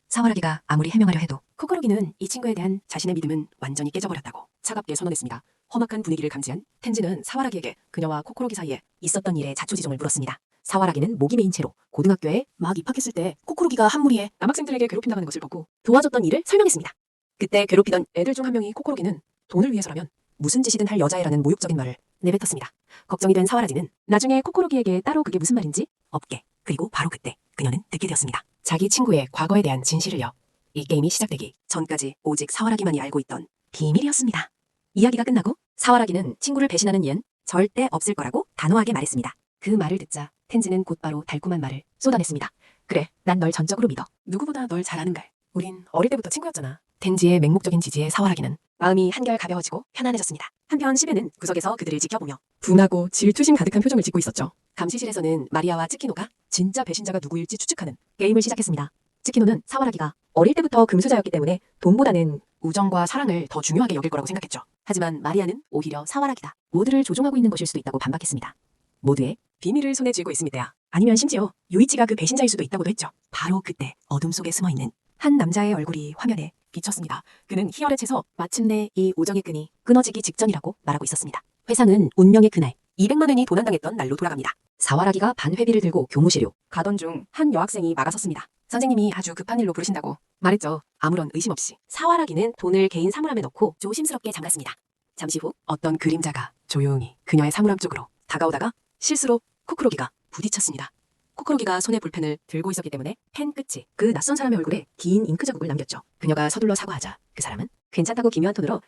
사와라기가 아무리 해명하려 해도 코코로기는 이 친구에 대한 자신의 믿음은 완전히 깨져버렸다고 차갑게 선언했습니다. 험악한 분위기를 감지한 텐지는 사와라기에게 그녀와 코코로기 사이에 있었던 일의 자초지종을 물었습니다. 사와라기는 목이 메인 채로 고등학교에 막 입학했을 때 코코로기가 한 무리에 남학생들에게 괴롭힌다는 것을 보고 도와줬던 일을 설명했습니다. 그때 괴롭히던 애들 중 한 명이 코코로기는 돈을 위해서라면 무슨 짓이든 할 여자애라는 모욕적인 말을 내뱉었습니다. 걱정이 된 사와라지는 나중에 코코로기에게 따로 그게 무슨 말인지 없게 그리고 바로 그때 그녀는 듣게 되었습니다. 자기 친구의 과거에 대한 진실을요. 이 게임이 시작되기 전까지 오직 사와라기만이 알고 있던 비밀이었습니다. 이야기가 끝나고 사와라기는 친구를 배신하는 일은 절대 없을 거라고 단호하게 말했습니다. 그 말을 듣자 텐지는 곧바로 달콤한 말을 쏟아냈습니다. 그래, 난 널 전적으로 믿어. 누구보다 널 잘 아는 걸. 우린 어릴 때부터 친구였잖아. 텐지의 맹목적인 지지에 사와라기는 마음이 한결 가벼워지고 편안해졌습니다. 한편 시베는 구석에서 그들을 지켜보며 분하고 질투심 가득한 표정을 짓고 있었죠. 감시실에서는 마리아와 츠키노가 진짜 배신자가 누구일지 추측하는 게임을 시작했습니다. 츠키노는 사와라기가 어릴 때부터 금수저였기 때문에 돈보다는 우정과 사랑을 더 중요하게 여길 거라고 생각했죠. 하지만 마리아는 오히려 사와라기다. 모두를 조종하고 있는 것일 수도 있다고 반박했습니다. 모두의 비밀을 손에 쥐고 있음이때야. 아니면 심지어 유이치가 그 배신자일 수도 있다고도 했죠. 바로 그때 어둠 속에 숨어있는 한 남자의 얼굴이 화면에 비쳤습니다. 그는 희열에 채서 마침내 이 우정의 끈이 끊어지기 직전이라고 말하고 있었습니다. 회상은 운명의 그날 200만 원이 도난당했던 날로 돌아갑니다. 사와라기가 반회비를 들고 교무실로 가던 중 한 여학생이 막아섰습니다. 선생님이 아주 급한 일로 부르신다고 말했죠. 아무런 의심 없이 사와라기는 돈을 개인 사물함에 넣고 조심스럽게 잠갔습니다. 잠시 후 어떤 그림자가 조용히 그녀의 사물함 쪽으로 다가오다가 실수로 코크로기가 부딪혔습니다. 코크로기가 손에 볼펜을 들고 있었기 때문에 펜 끝이 그 낯선 사람의 얼굴에 긴 잉크 자국을 남겼죠. 그녀가 서둘러 사과하자 그 사람은 괜찮다고 기묘한 톤으로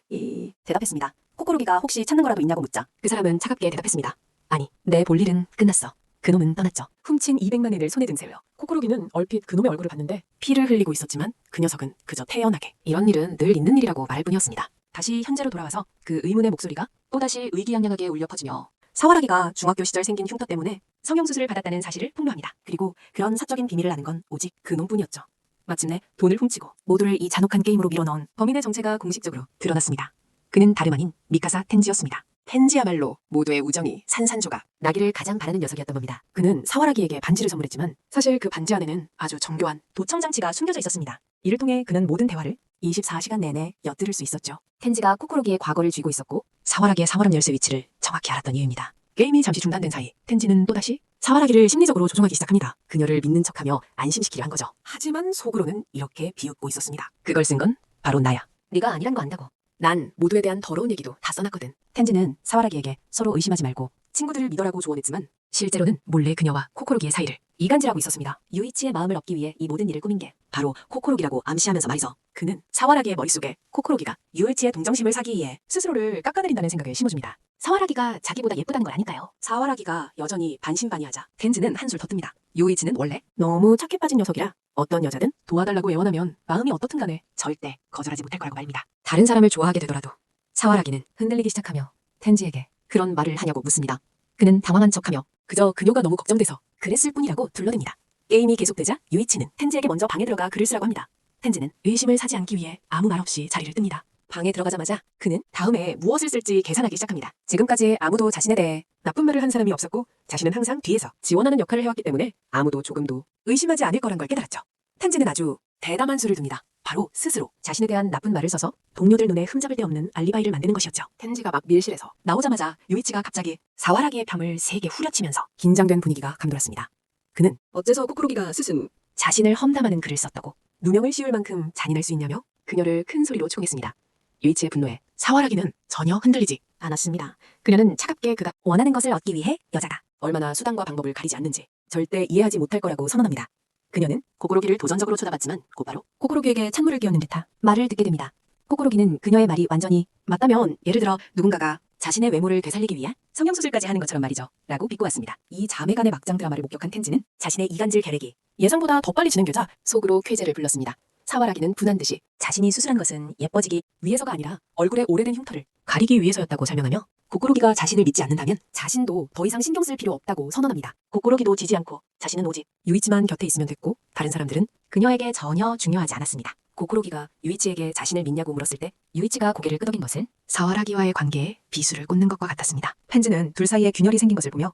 대답했습니다. 코크로기가 혹시 찾는 거라도 있냐고 묻자 그 사람은 차갑게 대답했습니다. 아니, 내 볼 일은 끝났어. 그놈은 떠났죠. 훔친 200만 엔을 손에 든 셈이요. 코크로기는 얼핏 그놈의 얼굴을 봤는데 피를 흘리고 있었지만 그 녀석은 그저 태연하게 이런 일은 늘 있는 일이라고 말할 뿐이었습니다. 다시 현재로 돌아와서 그 의문의 목소리가 또다시 의기양양하게 울려 퍼지며 사와라기가 중학교 시절 생긴 흉터 때문에 성형수술을 받았다는 사실을 폭로합니다. 그리고 그런 사적인 비밀을 아는 건 오직 그놈뿐이었죠. 마침내 돈을 훔치고 모두를 이 잔혹한 게임으로 밀어넣은 범인의 정체가 공식적으로 드러났습니다. 그는 다름 아닌 미카사 텐지였습니다. 텐지야말로 모두의 우정이 산산조각 나기를 가장 바라는 녀석이었던 겁니다. 그는 사와라기에게 반지를 선물했지만 사실 그 반지 안에는 아주 정교한 도청장치가 숨겨져 있었습니다. 이를 통해 그는 모든 대화를 24시간 내내 엿들을 수 있었죠. 텐지가 코크로기의 과거를 쥐고 있었고 사와라기의 사물함 열쇠 위치를 정확히 알았던 이유입니다. 게임이 잠시 중단된 사이 텐지는 또다시 사와라기를 심리적으로 조종하기 시작합니다. 그녀를 믿는 척하며 안심시키려 한 거죠. 하지만 속으로는 이렇게 비웃고 있었습니다. 그걸 쓴 건 바로 나야. 네가 아니란 거 안다고. 난 모두에 대한 더러운 얘기도 다 써놨거든. 텐지는 사와라기에게 서로 의심하지 말고 친구들을 믿어라고 조언했지만 실제로는 몰래 그녀와 코코로기의 사이를 이간질하고 있었습니다. 유이치의 마음을 얻기 위해 이 모든 일을 꾸민 게 바로 코코로기라고 암시하면서 말이죠. 그는 사와라기의 머릿속에 코코로기가 유이치의 동정심을 사기 위해 스스로를 깎아내린다는 생각을 심어줍니다. 사와라기가 자기보다 예쁘다는 걸 아니까요. 사와라기가 여전히 반신반의하자 텐즈는 한술 더 뜹니다. 요이치는 원래 너무 착해 빠진 녀석이라 어떤 여자든 도와달라고 애원하면 마음이 어떻든 간에 절대 거절하지 못할 거라고 말입니다. 다른 사람을 좋아하게 되더라도 사와라기는 흔들리기 시작하며 텐지에게 그런 말을 하냐고 묻습니다. 그는 당황한 척하며 그저 그녀가 너무 걱정돼서 그랬을 뿐이라고 둘러댑니다. 게임이 계속되자 유이치는 텐지에게 먼저 방에 들어가 글을 쓰라고 합니다. 텐지는 의심을 사지 않기 위해 아무 말 없이 자리를 뜹니다. 방에 들어가자마자 그는 다음에 무엇을 쓸지 계산하기 시작합니다. 지금까지 아무도 자신에 대해 나쁜 말을 한 사람이 없었고 자신은 항상 뒤에서 지원하는 역할을 해왔기 때문에 아무도 조금도 의심하지 않을 거란 걸 깨달았죠. 텐지는 아주 대담한 수를 둡니다. 바로 스스로 자신에 대한 나쁜 말을 써서 동료들 눈에 흠잡을 데 없는 알리바이를 만드는 것이었죠. 텐지가 막 밀실에서 나오자마자 유이치가 갑자기 사와라기의 뺨을 세게 후려치면서 긴장된 분위기가 감돌았습니다. 그는 어째서 코크로기가 스승 자신을 험담하는 글을 썼다고 누명을 씌울 만큼 잔인할 수 있냐며 그녀를 큰 소리로 총했습니다. 유이치의 분노에 사와라기는 전혀 흔들리지 않았습니다. 그녀는 차갑게 그가 원하는 것을 얻기 위해 여자가 얼마나 수단과 방법을 가리지 않는지 절대 이해하지 못할 거라고 선언합니다. 그녀는 코코로기를 도전적으로 쳐다봤지만 곧바로 코코로기에게 찬물을 끼얹는 듯한 말을 듣게 됩니다. 코코로기는 그녀의 말이 완전히 맞다면 예를 들어 누군가가 자신의 외모를 되살리기 위해 성형수술까지 하는 것처럼 말이죠. 라고 비꼬았습니다. 이 자매간의 막장 드라마를 목격한 텐지는 자신의 이간질 계획이 예상보다 더 빨리 진행되자 속으로 쾌재를 불렀습니다. 사와라기는 분한 듯이 자신이 수술한 것은 예뻐지기 위해서가 아니라 얼굴에 오래된 흉터를 가리기 위해서였다고 설명하며 코코로기가 자신을 믿지 않는다면 자신도 더 이상 신경 쓸 필요 없다고 선언합니다. 코코로기도 지지 않고 자신은 오직 유이치만 곁에 있으면 됐고 다른 사람들은 그녀에게 전혀 중요하지 않았습니다. 코코로기가 유이치에게 자신을 믿냐고 물었을 때 유이치가 고개를 끄덕인 것은 사와라기와의 관계에 비수를 꽂는 것과 같았습니다. 펜즈는 둘 사이에 균열이 생긴 것을 보며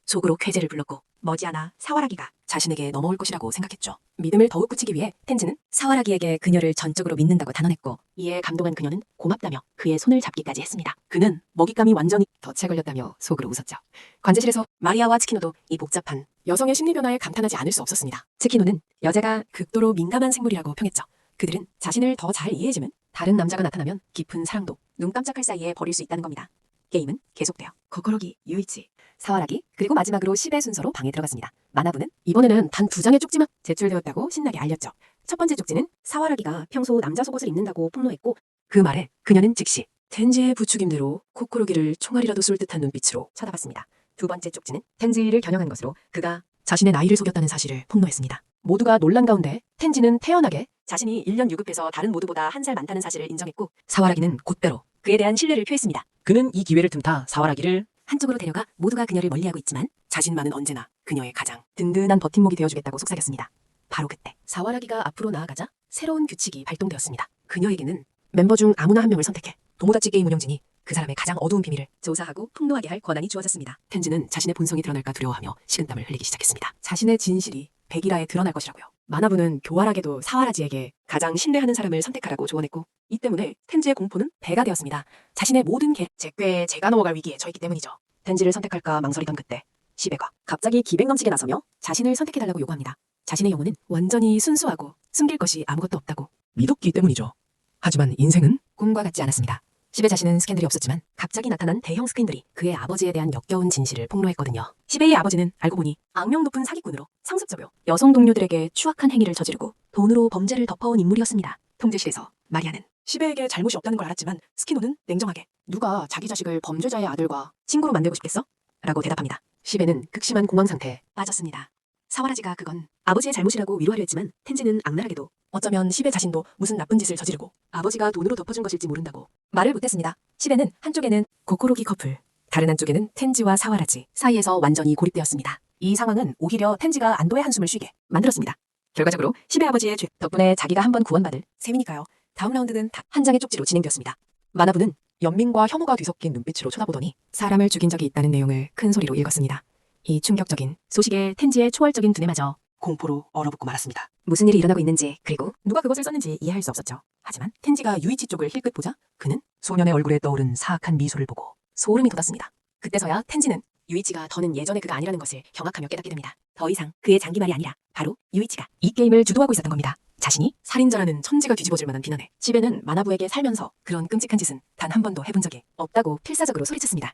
속으로 쾌재를 불렀고 머지않아 사와라기가 자신에게 넘어올 것이라고 생각했죠. 믿음을 더욱 굳히기 위해 텐즈는 사와라기에게 그녀를 전적으로 믿는다고 단언했고 이에 감동한 그녀는 고맙다며 그의 손을 잡기까지 했습니다. 그는 먹잇감이 완전히 덫에 걸렸다며 속으로 웃었죠. 관제실에서 마리아와 츠키노도 이 복잡한 여성의 심리 변화에 감탄하지 않을 수 없었습니다. 츠키노는 여자가 극도로 민감한 생물이라고 평했죠. 그들은 자신을 더 잘 이해해주면 다른 남자가 나타나면 깊은 사랑도 눈 깜짝할 사이에 버릴 수 있다는 겁니다. 게임은 계속돼요. 코코로기, 유이치, 사와라기, 그리고 마지막으로 10의 순서로 방에 들어갔습니다. 마나부는 이번에는 단 2장의 쪽지만 제출되었다고 신나게 알렸죠. 첫 번째 쪽지는 사와라기가 평소 남자 속옷을 입는다고 폭로했고 그 말에 그녀는 즉시 텐지의 부추김대로 코코로기를 총알이라도 쏠 듯한 눈빛으로 쳐다봤습니다. 두 번째 쪽지는 텐지를 겨냥한 것으로 그가 자신의 나이를 속였다는 사실을 폭로했습니다. 모두가 놀란 가운데 텐지는 태연하게 자신이 1년 유급해서 다른 모두보다 한 살 많다는 사실을 인정했고 사와라기는 곧바로 그에 대한 신뢰를 표했습니다. 그는 이 기회를 틈타 사와라기를 한쪽으로 데려가 모두가 그녀를 멀리하고 있지만 자신만은 언제나 그녀의 가장 든든한 버팀목이 되어주겠다고 속삭였습니다. 바로 그때 사와라기가 앞으로 나아가자 새로운 규칙이 발동되었습니다. 그녀에게는 멤버 중 아무나 한 명을 선택해 도모다치 게임 운영진이 그 사람의 가장 어두운 비밀을 조사하고 폭로하게 할 권한이 주어졌습니다. 텐즈는 자신의 본성이 드러날까 두려워하며 식은땀을 흘리기 시작했습니다. 자신의 진실이 백이라에 드러날 것이라고요. 마나부는 교활하게도 사와라지에게 가장 신뢰하는 사람을 선택하라고 조언했고 이 때문에 텐즈의 공포는 배가 되었습니다. 자신의 모든 제 꾀에 제가 넘어갈 위기에 처했기 때문이죠. 텐즈를 선택할까 망설이던 그때 시베가 갑자기 기백 넘치게 나서며 자신을 선택해달라고 요구합니다. 자신의 영혼은 완전히 순수하고 숨길 것이 아무것도 없다고 믿었기 때문이죠. 하지만 인생은 꿈과 같지 않았습니다. 시베 자신은 스캔들이 없었지만 갑자기 나타난 대형 스캔들이 그의 아버지에 대한 역겨운 진실을 폭로했거든요. 시베의 아버지는 알고 보니 악명 높은 사기꾼으로 상습적으로 여성 동료들에게 추악한 행위를 저지르고 돈으로 범죄를 덮어온 인물이었습니다. 통제실에서 마리아는 시베에게 잘못이 없다는 걸 알았지만 스키노는 냉정하게 누가 자기 자식을 범죄자의 아들과 친구로 만들고 싶겠어? 라고 대답합니다. 시베는 극심한 공황 상태에 빠졌습니다. 사와라지가 그건 아버지의 잘못이라고 위로하려 했지만 텐즈는 악랄하게도 어쩌면 시베 자신도 무슨 나쁜 짓을 저지르고 아버지가 돈으로 덮어준 것일지 모른다고 말을 못했습니다. 시베는 한쪽에는 고코로기 커플, 다른 한쪽에는 텐즈와 사와라지 사이에서 완전히 고립되었습니다. 이 상황은 오히려 텐즈가 안도의 한숨을 쉬게 만들었습니다. 결과적으로 시베 아버지의 죄 덕분에 자기가 한번 구원받을 셈이니까요. 다음 라운드는 다 한 장의 쪽지로 진행되었습니다. 마나부는 연민과 혐오가 뒤섞인 눈빛으로 쳐다보더니 사람을 죽인 적이 있다는 내용을 큰 소리로 읽었습니다. 이 충격적인 소식에 텐즈의 초월적인 두뇌마저 공포로 얼어붙고 말았습니다. 무슨 일이 일어나고 있는지 그리고 누가 그것을 썼는지 이해할 수 없었죠. 하지만 텐지가 유이치 쪽을 힐끗 보자 그는 소년의 얼굴에 떠오른 사악한 미소를 보고 소름이 돋았습니다. 그때서야 텐지는 유이치가 더는 예전의 그가 아니라는 것을 경악하며 깨닫게 됩니다. 더 이상 그의 장기말이 아니라 바로 유이치가 이 게임을 주도하고 있었던 겁니다. 자신이 살인자라는 천지가 뒤집어질 만한 비난에 시베는 마나부에게 살면서 그런 끔찍한 짓은 단 한 번도 해본 적이 없다고 필사적으로 소리쳤습니다.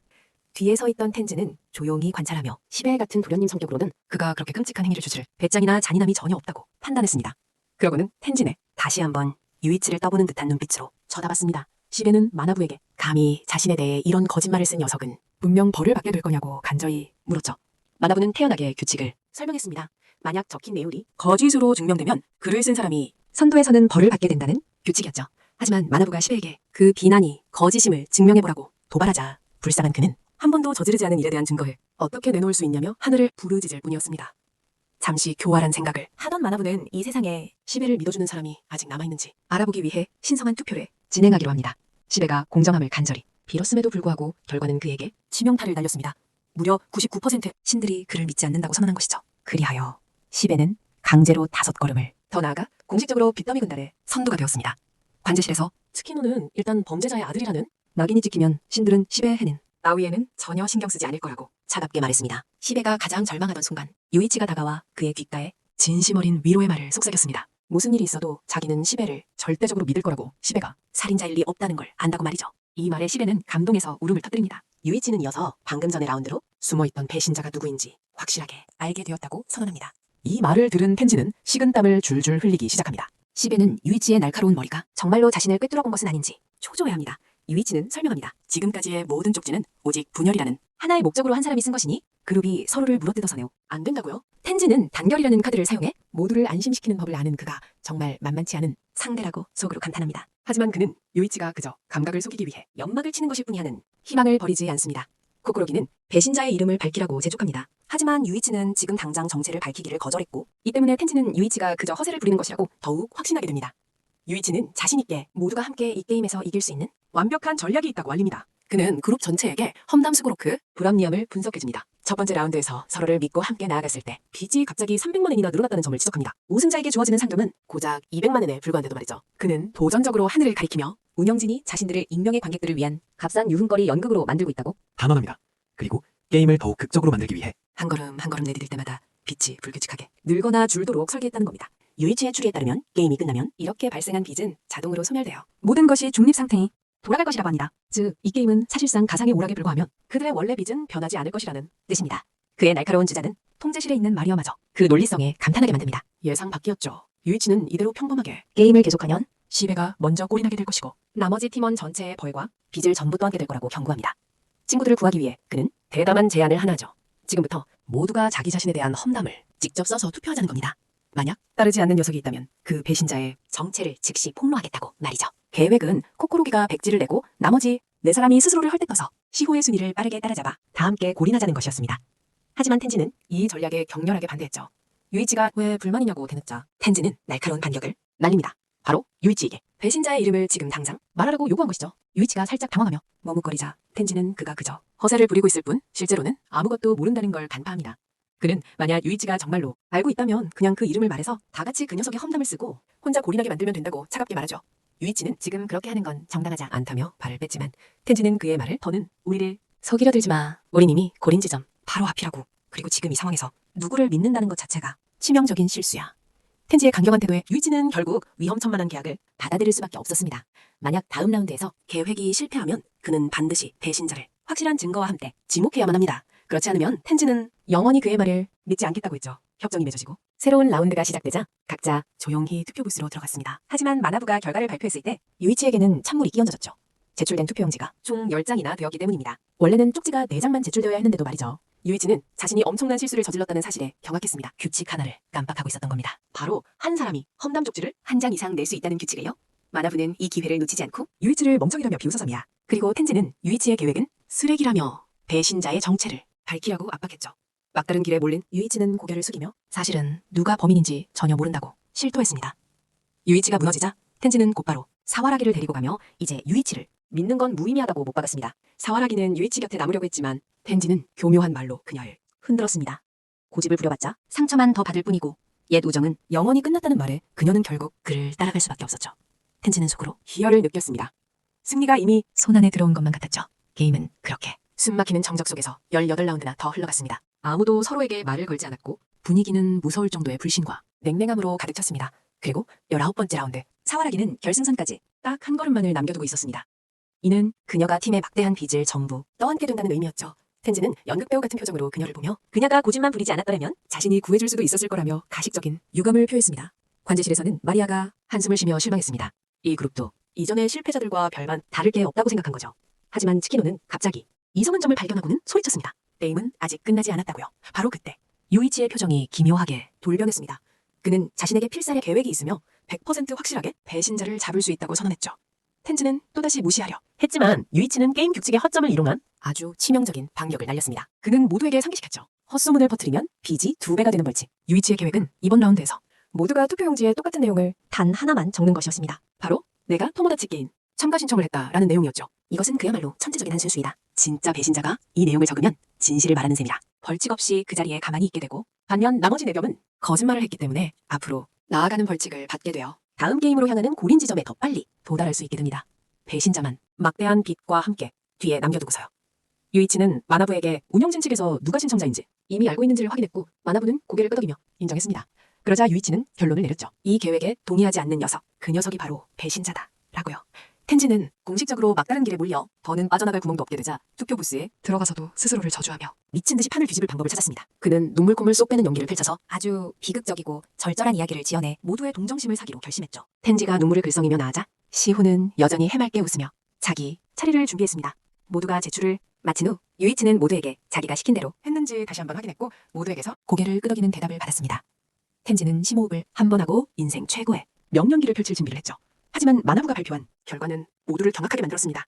뒤에 서 있던 텐즈는 조용히 관찰하며 시베 같은 도련님 성격으로는 그가 그렇게 끔찍한 행위를 저지를 배짱이나 잔인함이 전혀 없다고 판단했습니다. 그러고는 텐즈는 다시 한번 유이치를 떠보는 듯한 눈빛으로 쳐다봤습니다. 시베는 마나부에게 감히 자신에 대해 이런 거짓말을 쓴 녀석은 분명 벌을 받게 될 거냐고 간절히 물었죠. 마나부는 태연하게 규칙을 설명했습니다. 만약 적힌 내용이 거짓으로 증명되면 글을 쓴 사람이 선도에서는 벌을 받게 된다는 규칙이었죠. 하지만 마나부가 시베에게 그 비난이 거짓임을 증명해보라고 도발하자 불쌍한 그는 한 번도 저지르지 않은 일에 대한 증거를 어떻게 내놓을 수 있냐며 하늘을 부르짖을 뿐이었습니다. 잠시 교활한 생각을 하던 마나부는 이 세상에 시베를 믿어주는 사람이 아직 남아있는지 알아보기 위해 신성한 투표를 진행하기로 합니다. 시베가 공정함을 간절히 빌었음에도 불구하고 결과는 그에게 치명타를 날렸습니다. 무려 99% 신들이 그를 믿지 않는다고 선언한 것이죠. 그리하여 시베는 강제로 5걸음을 더 나아가 공식적으로 빚더미 군단의 선두가 되었습니다. 관제실에서 스키노는 일단 범죄자의 아들이라는 낙인이 찍히면 신들은 시베의 해는 나위에는 전혀 신경 쓰지 않을 거라고 차갑게 말했습니다. 시베가 가장 절망하던 순간 유이치가 다가와 그의 귓가에 진심 어린 위로의 말을 속삭였습니다. 무슨 일이 있어도 자기는 시베를 절대적으로 믿을 거라고 시베가 살인자일 리 없다는 걸 안다고 말이죠. 이 말에 시베는 감동해서 울음을 터뜨립니다. 유이치는 이어서 방금 전의 라운드로 숨어있던 배신자가 누구인지 확실하게 알게 되었다고 선언합니다. 이 말을 들은 텐지는 식은땀을 줄줄 흘리기 시작합니다. 시베는 유이치의 날카로운 머리가 정말로 자신을 꿰뚫어본 것은 아닌지 초조해합니다. 유이치는 설명합니다. 지금까지의 모든 쪽지는 오직 분열이라는 하나의 목적으로 한 사람이 쓴 것이니 그룹이 서로를 물어뜯어서네요. 안 된다고요? 텐즈는 단결이라는 카드를 사용해 모두를 안심시키는 법을 아는 그가 정말 만만치 않은 상대라고 속으로 감탄합니다. 하지만 그는 유이치가 그저 감각을 속이기 위해 연막을 치는 것일 뿐이 하는 희망을 버리지 않습니다. 코코로기는 배신자의 이름을 밝히라고 재촉합니다. 하지만 유이치는 지금 당장 정체를 밝히기를 거절했고 이 때문에 텐즈는 유이치가 그저 허세를 부리는 것이라고 더욱 확신하게 됩니다. 유이치는 자신있게 모두가 함께 이 게임에서 이길 수 있는 완벽한 전략이 있다고 알립니다. 그는 그룹 전체에게 험담수고로크 불합리함을 분석해줍니다. 첫 번째 라운드에서 서로를 믿고 함께 나아갔을 때 빚이 갑자기 300만 엔이나 늘어났다는 점을 지적합니다. 우승자에게 주어지는 상금은 고작 200만 엔에 불과한데도 말이죠. 그는 도전적으로 하늘을 가리키며 운영진이 자신들을 익명의 관객들을 위한 값싼 유흥거리 연극으로 만들고 있다고 단언합니다. 그리고 게임을 더욱 극적으로 만들기 위해 한 걸음 한 걸음 내디딜 때마다 빚이 불규칙하게 늘거나 줄도록 설계했다는 겁니다. 유이치의 추리에 따르면 게임이 끝나면 이렇게 발생한 빚은 자동으로 소멸되어 모든 것이 중립 상태에 돌아갈 것이라고 합니다. 즉, 이 게임은 사실상 가상의 오락에 불과하면 그들의 원래 빚은 변하지 않을 것이라는 뜻입니다. 그의 날카로운 주자는 통제실에 있는 마리아마저 그 논리성에 감탄하게 만듭니다. 예상 밖이었죠. 유이치는 이대로 평범하게 게임을 계속하면 시베가 먼저 꼴이 나게 될 것이고 나머지 팀원 전체의 벌과 빚을 전부 떠안게 될 거라고 경고합니다. 친구들을 구하기 위해 그는 대담한 제안을 하나 하죠. 지금부터 모두가 자기 자신에 대한 험담을 직접 써서 투표하자는 겁니다. 만약 따르지 않는 녀석이 있다면 그 배신자의 정체를 즉시 폭로하겠다고 말이죠. 계획은 코코로기가 백지를 내고 나머지 네 사람이 스스로를 헐뜯어서 시호의 순위를 빠르게 따라잡아 다 함께 골인하자는 것이었습니다. 하지만 텐지는 이 전략에 격렬하게 반대했죠. 유이치가 왜 불만이냐고 대묻자 텐지는 날카로운 반격을 날립니다. 바로 유이치에게 배신자의 이름을 지금 당장 말하라고 요구한 것이죠. 유이치가 살짝 당황하며 머뭇거리자 텐지는 그가 그저 허세를 부리고 있을 뿐 실제로는 아무것도 모른다는 걸 간파합니다. 그는 만약 유이치가 정말로 알고 있다면 그냥 그 이름을 말해서 다 같이 그 녀석의 험담을 쓰고 혼자 골인하게 만들면 된다고 차갑게 말하죠. 유이치는 지금 그렇게 하는 건 정당하지 않다며 발을 뺐지만 텐지는 그의 말을 더는 우리를 속이려 들지 마. 우린 이미 골인 지점 바로 앞이라고. 그리고 지금 이 상황에서 누구를 믿는다는 것 자체가 치명적인 실수야. 텐지의 강경한 태도에 유이치는 결국 위험천만한 계약을 받아들일 수밖에 없었습니다. 만약 다음 라운드에서 계획이 실패하면 그는 반드시 배신자를 확실한 증거와 함께 지목해야만 합니다. 그렇지 않으면 텐지는 영원히 그의 말을 믿지 않겠다고 했죠. 협정이 맺어지고 새로운 라운드가 시작되자 각자 조용히 투표 부스로 들어갔습니다. 하지만 마나부가 결과를 발표했을 때 유이치에게는 찬물이 끼얹어졌죠. 제출된 투표용지가 총 10장이나 되었기 때문입니다. 원래는 쪽지가 4장만 제출되어야 했는데도 말이죠. 유이치는 자신이 엄청난 실수를 저질렀다는 사실에 경악했습니다. 규칙 하나를 깜빡하고 있었던 겁니다. 바로 한 사람이 험담 쪽지를 한 장 이상 낼 수 있다는 규칙이에요. 마나부는 이 기회를 놓치지 않고 유이치를 멍청이라며 비웃어서이야. 그리고 텐지는 유이치의 계획은 쓰레기라며 배신자의 정체를 밝히라고 압박했죠. 막다른 길에 몰린 유이치는 고개를 숙이며 사실은 누가 범인인지 전혀 모른다고 실토했습니다. 유이치가 무너지자 텐지는 곧바로 사와라기를 데리고 가며 이제 유이치를 믿는 건 무의미하다고 못 박았습니다. 사와라기는 유이치 곁에 남으려고 했지만 텐지는 교묘한 말로 그녀를 흔들었습니다. 고집을 부려봤자 상처만 더 받을 뿐이고 옛 우정은 영원히 끝났다는 말에 그녀는 결국 그를 따라갈 수밖에 없었죠. 텐지는 속으로 희열을 느꼈습니다. 승리가 이미 손안에 들어온 것만 같았죠. 게임은 그렇게 숨막히는 정적 속에서 18라운드나 더 흘러갔습니다. 아무도 서로에게 말을 걸지 않았고 분위기는 무서울 정도의 불신과 냉랭함으로 가득 찼습니다. 그리고 19번째 라운드 사와라기는 결승선까지 딱 한 걸음만을 남겨두고 있었습니다. 이는 그녀가 팀의 막대한 빚을 전부 떠안게 된다는 의미였죠. 텐지는 연극배우 같은 표정으로 그녀를 보며 그녀가 고집만 부리지 않았더라면 자신이 구해줄 수도 있었을 거라며 가식적인 유감을 표했습니다. 관제실에서는 마리아가 한숨을 쉬며 실망했습니다. 이 그룹도 이전의 실패자들과 별반 다를 게 없다고 생각한 거죠. 하지만 치키노는 갑자기 이상한 점을 발견하고는 소리쳤습니다. 게임은 아직 끝나지 않았다고요. 바로 그때 유이치의 표정이 기묘하게 돌변했습니다. 그는 자신에게 필살의 계획이 있으며 100% 확실하게 배신자를 잡을 수 있다고 선언했죠. 텐지는 또다시 무시하려 했지만 유이치는 게임 규칙의 허점을 이용한 아주 치명적인 반격을 날렸습니다. 그는 모두에게 상기시켰죠. 헛소문을 퍼뜨리면 빚이 2배가 되는 벌칙. 유이치의 계획은 이번 라운드에서 모두가 투표용지에 똑같은 내용을 단 하나만 적는 것이었습니다. 바로 내가 토모다치 게임 참가 신청을 했다라는 내용이었죠. 이것은 그야말로 천재적인 한순수이다. 진짜 배신자가 이 내용을 적으면 진실을 말하는 셈이다. 벌칙 없이 그 자리에 가만히 있게 되고 반면 나머지 4명은 거짓말을 했기 때문에 앞으로 나아가는 벌칙을 받게 되어 다음 게임으로 향하는 고린 지점에 더 빨리 도달할 수 있게 됩니다. 배신자만 막대한 빚과 함께 뒤에 남겨두고서요. 유이치는 마나부에게 운영진 측에서 누가 신청자인지 이미 알고 있는지를 확인했고 마나부는 고개를 끄덕이며 인정했습니다. 그러자 유이치는 결론을 내렸죠. 이 계획에 동의하지 않는 녀석, 그 녀석이 바로 배신자다 라고요. 텐지는 공식적으로 막다른 길에 몰려 더는 빠져나갈 구멍도 없게 되자 투표 부스에 들어가서도 스스로를 저주하며 미친 듯이 판을 뒤집을 방법을 찾았습니다. 그는 눈물 콧물 쏙 빼는 연기를 펼쳐서 아주 비극적이고 절절한 이야기를 지어내 모두의 동정심을 사기로 결심했죠. 텐지가 눈물을 글썽이며 나아자 시호는 여전히 해맑게 웃으며 자기 차례를 준비했습니다. 모두가 제출을 마친 후 유이치는 모두에게 자기가 시킨 대로 했는지 다시 한번 확인했고 모두에게서 고개를 끄덕이는 대답을 받았습니다. 텐지는 심호흡을 한 번 하고 인생 최고의 명령기를 펼칠 준비를 했죠. 하지만 마나부가 발표한 결과는 모두를 경악하게 만들었습니다.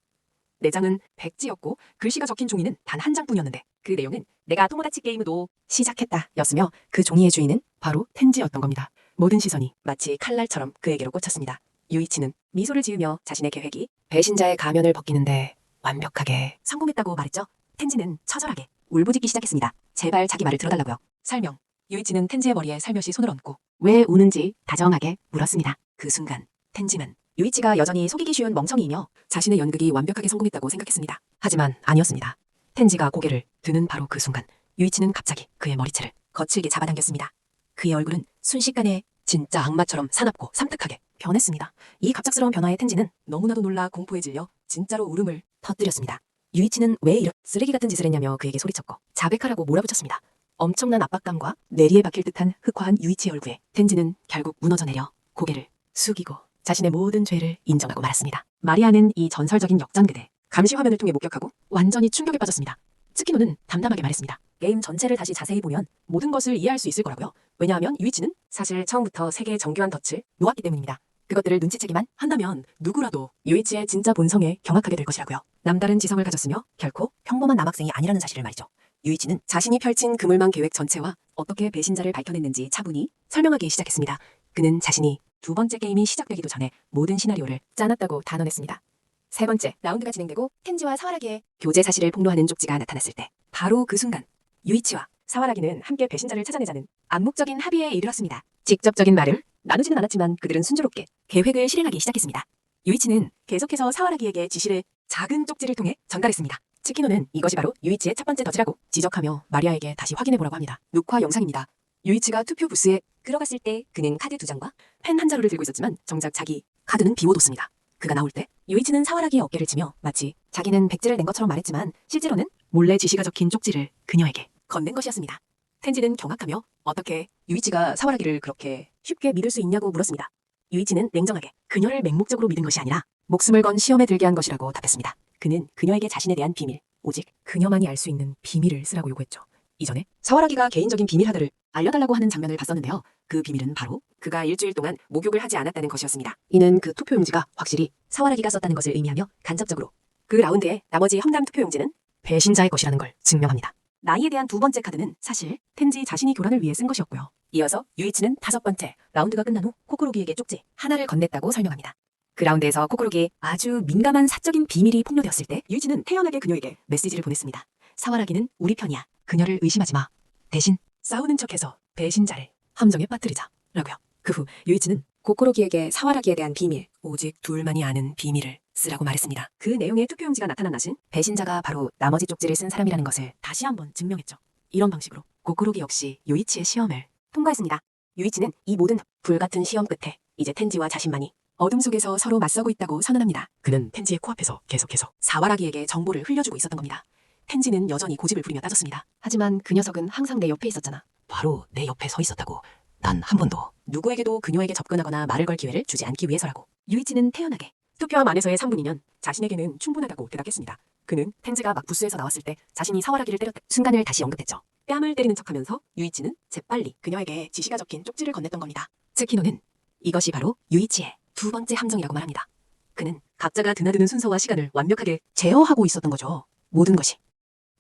4장은 백지였고 글씨가 적힌 종이는 단 한 장뿐이었는데 그 내용은 내가 토모다치 게임도 시작했다 였으며 그 종이의 주인은 바로 텐지였던 겁니다. 모든 시선이 마치 칼날처럼 그에게로 꽂혔습니다. 유이치는 미소를 지으며 자신의 계획이 배신자의 가면을 벗기는데 완벽하게 성공했다고 말했죠. 텐지는 처절하게 울부짖기 시작했습니다. 제발 자기 말을 들어달라고요. 설명. 유이치는 텐지의 머리에 살며시 손을 얹고 왜 우는지 다정하게 물었습니다. 그 순간 텐지는 유이치가 여전히 속이기 쉬운 멍청이이며 자신의 연극이 완벽하게 성공했다고 생각했습니다. 하지만 아니었습니다. 텐지가 고개를 드는 바로 그 순간 유이치는 갑자기 그의 머리채를 거칠게 잡아당겼습니다. 그의 얼굴은 순식간에 진짜 악마처럼 사납고 섬뜩하게 변했습니다. 이 갑작스러운 변화에 텐지는 너무나도 놀라 공포에 질려 진짜로 울음을 터뜨렸습니다. 유이치는 왜 이런 쓰레기 같은 짓을 했냐며 그에게 소리쳤고 자백하라고 몰아붙였습니다. 엄청난 압박감과 뇌리에 박힐 듯한 흑화한 유이치의 얼굴에 텐지는 결국 무너져 내려 고개를 숙이고 자신의 모든 죄를 인정하고 말았습니다. 마리아는 이 전설적인 역전극에 감시 화면을 통해 목격하고 완전히 충격에 빠졌습니다. 츠키노는 담담하게 말했습니다. 게임 전체를 다시 자세히 보면 모든 것을 이해할 수 있을 거라고요. 왜냐하면 유이치는 사실 처음부터 세계의 정교한 덫을 놓았기 때문입니다. 그것들을 눈치채기만 한다면 누구라도 유이치의 진짜 본성에 경악하게 될 것이라고요. 남다른 지성을 가졌으며 결코 평범한 남학생이 아니라는 사실을 말이죠. 유이치는 자신이 펼친 그물망 계획 전체와 어떻게 배신자를 밝혀냈는지 차분히 설명하기 시작했습니다. 그는 자신이 두 번째 게임이 시작되기도 전에 모든 시나리오를 짜놨다고 단언했습니다. 세 번째 라운드가 진행되고 텐지와 사와라기의 교제 사실을 폭로하는 쪽지가 나타났을 때 바로 그 순간 유이치와 사와라기는 함께 배신자를 찾아내자는 암묵적인 합의에 이르렀습니다. 직접적인 말을 나누지는 않았지만 그들은 순조롭게 계획을 실행하기 시작했습니다. 유이치는 계속해서 사와라기에게 지시를 작은 쪽지를 통해 전달했습니다. 츠키노는 이것이 바로 유이치의 첫 번째 덫이라고 지적하며 마리아에게 다시 확인해보라고 합니다. 녹화 영상입니다. 유이치가 투표 부스에 들어갔을 때 그는 카드 2장과 펜 한 자루를 들고 있었지만 정작 자기 카드는 비워뒀습니다. 그가 나올 때 유이치는 사와라기의 어깨를 치며 마치 자기는 백지를 낸 것처럼 말했지만 실제로는 몰래 지시가 적힌 쪽지를 그녀에게 건넨 것이었습니다. 텐지는 경악하며 어떻게 유이치가 사와라기를 그렇게 쉽게 믿을 수 있냐고 물었습니다. 유이치는 냉정하게 그녀를 맹목적으로 믿은 것이 아니라 목숨을 건 시험에 들게 한 것이라고 답했습니다. 그는 그녀에게 자신에 대한 비밀, 오직 그녀만이 알 수 있는 비밀을 쓰라고 요구했죠. 이전에 사와라기가 개인적인 비밀 하나를 알려달라고 하는 장면을 봤었는데요. 그 비밀은 바로 그가 일주일 동안 목욕을 하지 않았다는 것이었습니다. 이는 그 투표용지가 확실히 사와라기가 썼다는 것을 의미하며 간접적으로 그 라운드의 나머지 험담 투표용지는 배신자의 것이라는 걸 증명합니다. 나이에 대한 두 번째 카드는 사실 텐지 자신이 교란을 위해 쓴 것이었고요. 이어서 유이치는 다섯 번째 라운드가 끝난 후 코코로기에게 쪽지 하나를 건넸다고 설명합니다. 그 라운드에서 코코로기에 아주 민감한 사적인 비밀이 폭로되었을 때 유이치는 태연하게 그녀에게 메시지를 보냈습니다. 사와라기는 우리 편이야. 그녀를 의심하지 마. 대신 싸우는 척해서 배신자를 함정에 빠뜨리자. 라고요. 그 후 유이치는 코코로기에게 사와라기에 대한 비밀, 오직 둘만이 아는 비밀을 쓰라고 말했습니다. 그 내용의 투표용지가 나타난 낮은 배신자가 바로 나머지 쪽지를 쓴 사람이라는 것을 다시 한번 증명했죠. 이런 방식으로 코코로기 역시 유이치의 시험을 통과했습니다. 유이치는 이 모든 불같은 시험 끝에 이제 텐지와 자신만이 어둠 속에서 서로 맞서고 있다고 선언합니다. 그는 텐지의 코앞에서 계속해서 사와라기에게 정보를 흘려주고 있었던 겁니다. 텐지는 여전히 고집을 부리며 따졌습니다. 하지만 그 녀석은 항상 내 옆에 있었잖아. 바로 내 옆에 서 있었다고. 난 한 번도 누구에게도 그녀에게 접근하거나 말을 걸 기회를 주지 않기 위해서라고. 유이치는 태연하게 투표함 안에서의 3분이면 자신에게는 충분하다고 대답했습니다. 그는 텐지가 막 부스에서 나왔을 때 자신이 사와라기를 때렸던 순간을 다시 언급했죠. 뺨을 때리는 척하면서 유이치는 재빨리 그녀에게 지시가 적힌 쪽지를 건넸던 겁니다. 츠키노는 이것이 바로 유이치의 두 번째 함정이라고 말합니다. 그는 각자가 드나드는 순서와 시간을 완벽하게 제어하고 있었던 거죠. 모든 것이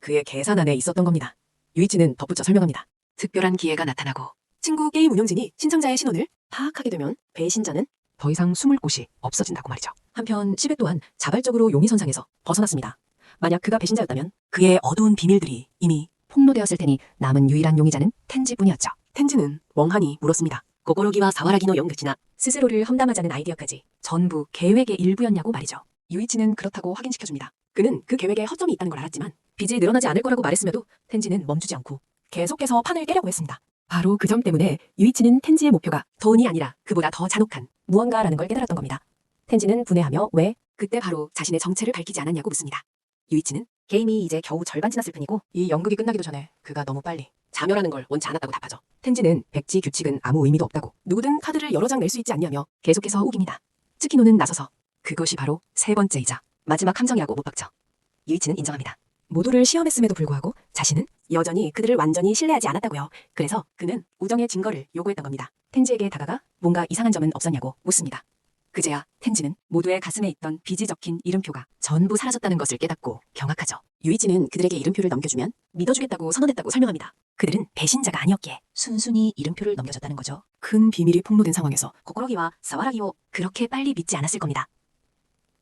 그의 계산 안에 있었던 겁니다. 유이치는 덧붙여 설명합니다. 특별한 기회가 나타나고 친구 게임 운영진이 신청자의 신원을 파악하게 되면 배신자는 더 이상 숨을 곳이 없어진다고 말이죠. 한편 시베 또한 자발적으로 용의선상에서 벗어났습니다. 만약 그가 배신자였다면 그의 어두운 비밀들이 이미 폭로되었을 테니 남은 유일한 용의자는 텐지뿐이었죠. 텐지는 멍하니 물었습니다. 코코로기와 사와라기노 연극이나 스스로를 험담하자는 아이디어까지 전부 계획의 일부였냐고 말이죠. 유이치는 그렇다고 확인시켜줍니다. 그는 그 계획에 허점이 있다는 걸 알았지만 빚이 늘어나지 않을 거라고 말했음에도 텐지는 멈추지 않고 계속해서 판을 깨려고 했습니다. 바로 그 점 때문에 유이치는 텐지의 목표가 돈이 아니라 그보다 더 잔혹한 무언가라는 걸 깨달았던 겁니다. 텐지는 분해하며 왜 그때 바로 자신의 정체를 밝히지 않았냐고 묻습니다. 유이치는 게임이 이제 겨우 절반 지났을 뿐이고 이 연극이 끝나기도 전에 그가 너무 빨리 자멸하는 걸 원치 않았다고 답하죠. 텐지는 백지 규칙은 아무 의미도 없다고 누구든 카드를 여러 장 낼 수 있지 않냐며 계속해서 우깁니다. 츠키노는 나서서 그것이 바로 세 번째이자 마지막 함정이라고 못 박죠. 유이치는 인정합니다. 모두를 시험했음에도 불구하고 자신은 여전히 그들을 완전히 신뢰하지 않았다고요. 그래서 그는 우정의 증거를 요구했던 겁니다. 텐지에게 다가가 뭔가 이상한 점은 없었냐고 묻습니다. 그제야 텐지는 모두의 가슴에 있던 빚이 적힌 이름표가 전부 사라졌다는 것을 깨닫고 경악하죠. 유이치는 그들에게 이름표를 넘겨주면 믿어주겠다고 선언했다고 설명합니다. 그들은 배신자가 아니었기에 순순히 이름표를 넘겨줬다는 거죠. 큰 비밀이 폭로된 상황에서 코코로기와 사와라기を그렇게 빨리 믿지 않았을 겁니다.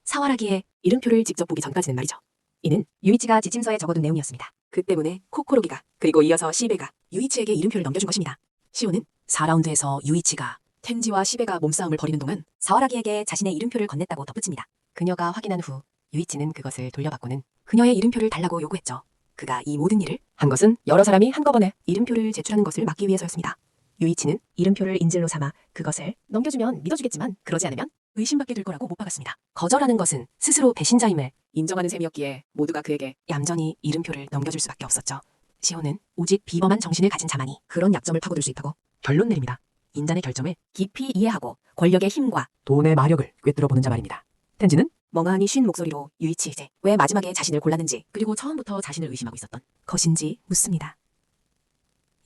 사와라기의 이름표를 직접 보기 전까지는 말이죠. 이는 유이치가 지침서에 적어둔 내용이었습니다. 그 때문에 코코로기가 그리고 이어서 시베가 유이치에게 이름표를 넘겨준 것입니다. 시오는 4라운드에서 유이치가 텐지와 시베가 몸싸움을 벌이는 동안 사와라기에게 자신의 이름표를 건넸다고 덧붙입니다. 그녀가 확인한 후 유이치는 그것을 돌려받고는 그녀의 이름표를 달라고 요구했죠. 그가 이 모든 일을 한 것은 여러 사람이 한꺼번에 이름표를 제출하는 것을 막기 위해서였습니다. 유이치는 이름표를 인질로 삼아 그것을 넘겨주면 믿어주겠지만 그러지 않으면 의심받게 될 거라고 못 박았습니다. 거절하는 것은 스스로 배신자임을 인정하는 셈이었기에 모두가 그에게 얌전히 이름표를 넘겨줄 수밖에 없었죠. 시호는 오직 비범한 정신을 가진 자만이 그런 약점을 파고들 수 있다고 결론 내립니다. 인간의 결점을 깊이 이해하고 권력의 힘과 돈의 마력을 꿰뚫어보는 자 말입니다. 텐지는 멍하니 쉰 목소리로 유이치 이제 왜 마지막에 자신을 골랐는지 그리고 처음부터 자신을 의심하고 있었던 것인지 묻습니다.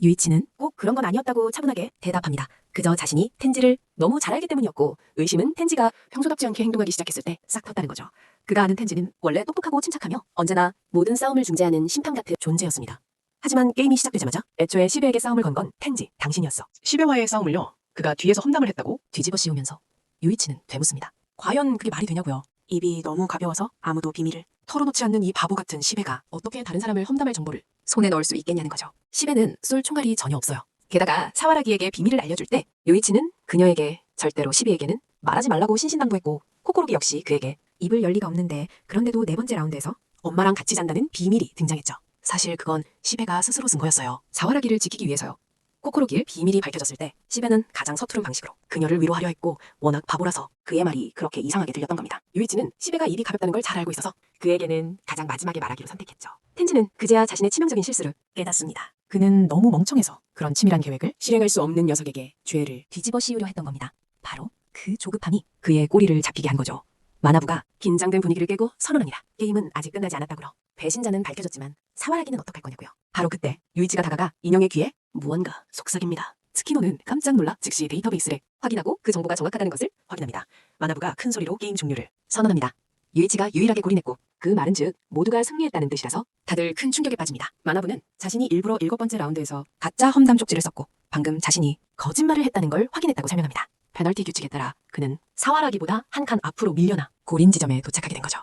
유이치는 꼭 그런 건 아니었다고 차분하게 대답합니다. 그저 자신이 텐지를 너무 잘 알기 때문이었고 의심은 텐지가 평소답지 않게 행동하기 시작했을 때 싹 텄다는 거죠. 그가 아는 텐지는 원래 똑똑하고 침착하며 언제나 모든 싸움을 중재하는 심판 같은 존재였습니다. 하지만 게임이 시작되자마자 애초에 시베에게 싸움을 건 텐지 당신이었어. 시베와의 싸움을요. 그가 뒤에서 험담을 했다고 뒤집어 씌우면서 유이치는 되묻습니다. 과연 그게 말이 되냐고요. 입이 너무 가벼워서 아무도 비밀을 털어놓지 않는 이 바보 같은 시베가 어떻게 다른 사람을 험담할 정보를 손에 넣을 수 있겠냐는 거죠. 시베는 쏠 총알이 전혀 없어요. 게다가 사와라기에게 비밀을 알려줄 때 요이치는 그녀에게 절대로 시베에게는 말하지 말라고 신신당부했고 코코로기 역시 그에게 입을 열 리가 없는데 그런데도 네 번째 라운드에서 엄마랑 같이 잔다는 비밀이 등장했죠. 사실 그건 시베가 스스로 쓴 거였어요. 사와라기를 지키기 위해서요. 코코로기의 비밀이 밝혀졌을 때 시베는 가장 서투른 방식으로 그녀를 위로하려 했고 워낙 바보라서 그의 말이 그렇게 이상하게 들렸던 겁니다. 유이치는 시베가 입이 가볍다는 걸 잘 알고 있어서 그에게는 가장 마지막에 말하기로 선택했죠. 텐지는 그제야 자신의 치명적인 실수를 깨닫습니다. 그는 너무 멍청해서 그런 치밀한 계획을 실행할 수 없는 녀석에게 죄를 뒤집어 씌우려 했던 겁니다. 바로 그 조급함이 그의 꼬리를 잡히게 한 거죠. 마나부가 긴장된 분위기를 깨고 선언합니다. 게임은 아직 끝나지 않았다고요. 배신자는 밝혀졌지만 사와라기는 어떡할 거냐고요. 바로 그때 유이치가 다가가 인형의 귀에 무언가 속삭입니다. 스키노는 깜짝 놀라 즉시 데이터베이스를 확인하고 그 정보가 정확하다는 것을 확인합니다. 마나부가 큰 소리로 게임 종료를 선언합니다. 유이치가 유일하게 골인했고 그 말은 즉 모두가 승리했다는 뜻이라서 다들 큰 충격에 빠집니다. 마나부는 자신이 일부러 7번째 라운드에서 가짜 험담 쪽지를 썼고 방금 자신이 거짓말을 했다는 걸 확인했다고 설명합니다. 페널티 규칙에 따라 그는 사와라기보다 한 칸 앞으로 밀려나 골인 지점에 도착하게 된 거죠.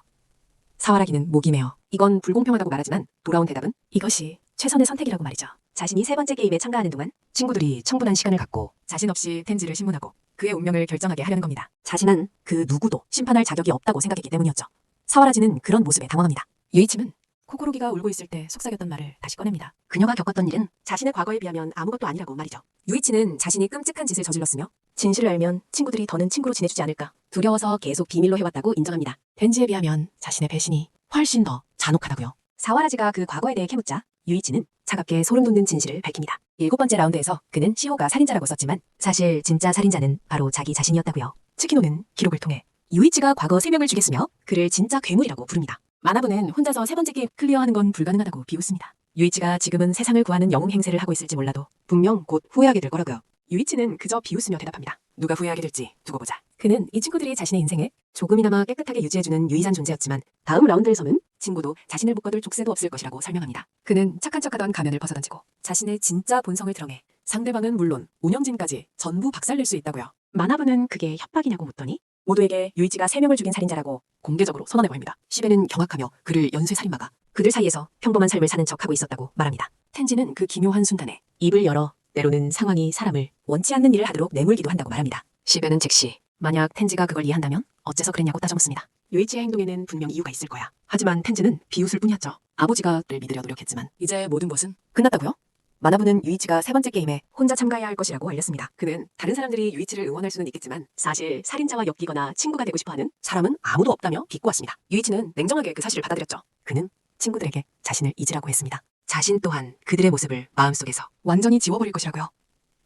사와라기는 목이 메어 이건 불공평하다고 말하지만 돌아온 대답은 이것이 최선의 선택이라고 말이죠. 자신이 세 번째 게임에 참가하는 동안 친구들이 충분한 시간을 갖고 자신 없이 텐지를 신문하고 그의 운명을 결정하게 하려는 겁니다. 자신은 그 누구도 심판할 자격이 없다고 생각했기 때문이었죠. 사와라지는 그런 모습에 당황합니다. 유이침은 코코로기가 울고 있을 때 속삭였던 말을 다시 꺼냅니다. 그녀가 겪었던 일은 자신의 과거에 비하면 아무것도 아니라고 말이죠. 유이치는 자신이 끔찍한 짓을 저질렀으며 진실을 알면 친구들이 더는 친구로 지내주지 않을까 두려워서 계속 비밀로 해왔다고 인정합니다. 텐지에 비하면 자신의 배신이 훨씬 더 잔혹하다고요. 사와라지가 그 과거에 대해 캐묻자 유이치는 차갑게 소름 돋는 진실을 밝힙니다. 7번째 라운드에서 그는 시호가 살인자라고 썼지만 사실 진짜 살인자는 바로 자기 자신이었다고요. 츠키노는 기록을 통해 유이치가 과거 3명을 죽였으며 그를 진짜 괴물이라고 부릅니다. 마나부는 혼자서 세 번째 게임 클리어하는 건 불가능하다고 비웃습니다. 유이치가 지금은 세상을 구하는 영웅 행세를 하고 있을지 몰라도 분명 곧 후회하게 될 거라고요. 유이치는 그저 비웃으며 대답합니다. 누가 후회하게 될지 두고 보자. 그는 이 친구들이 자신의 인생에 조금이나마 깨끗하게 유지해주는 유일한 존재였지만 다음 라운드에서는 친구도 자신을 묶어둘 족쇄도 없을 것이라고 설명합니다. 그는 착한 척하던 가면을 벗어던지고 자신의 진짜 본성을 드러내 상대방은 물론 운영진까지 전부 박살낼 수 있다고요. 마나부는 그게 협박이냐고 묻더니 모두에게 유이치가 3명을 죽인 살인자라고 공개적으로 선언하고 합니다. 시베는 경악하며 그를 연쇄살인마가 그들 사이에서 평범한 삶을 사는 척하고 있었다고 말합니다. 텐지는 그 기묘한 순간에 입을 열어 때로는 상황이 사람을 원치 않는 일을 하도록 내몰기도 한다고 말합니다. 시베는 즉시 만약 텐지가 그걸 이해한다면 어째서 그랬냐고 따져묻습니다. 유이치의 행동에는 분명 이유가 있을 거야. 하지만 텐지는 비웃을 뿐이었죠. 아버지가 를 믿으려 노력했지만 이제 모든 것은 끝났다고요? 마나부는 유이치가 세 번째 게임에 혼자 참가해야 할 것이라고 알렸습니다. 그는 다른 사람들이 유이치를 응원할 수는 있겠지만 사실 살인자와 엮이거나 친구가 되고 싶어하는 사람은 아무도 없다며 비꼬았습니다. 유이치는 냉정하게 그 사실을 받아들였죠. 그는 친구들에게 자신을 잊으라고 했습니다. 자신 또한 그들의 모습을 마음속에서 완전히 지워버릴 것이라고요.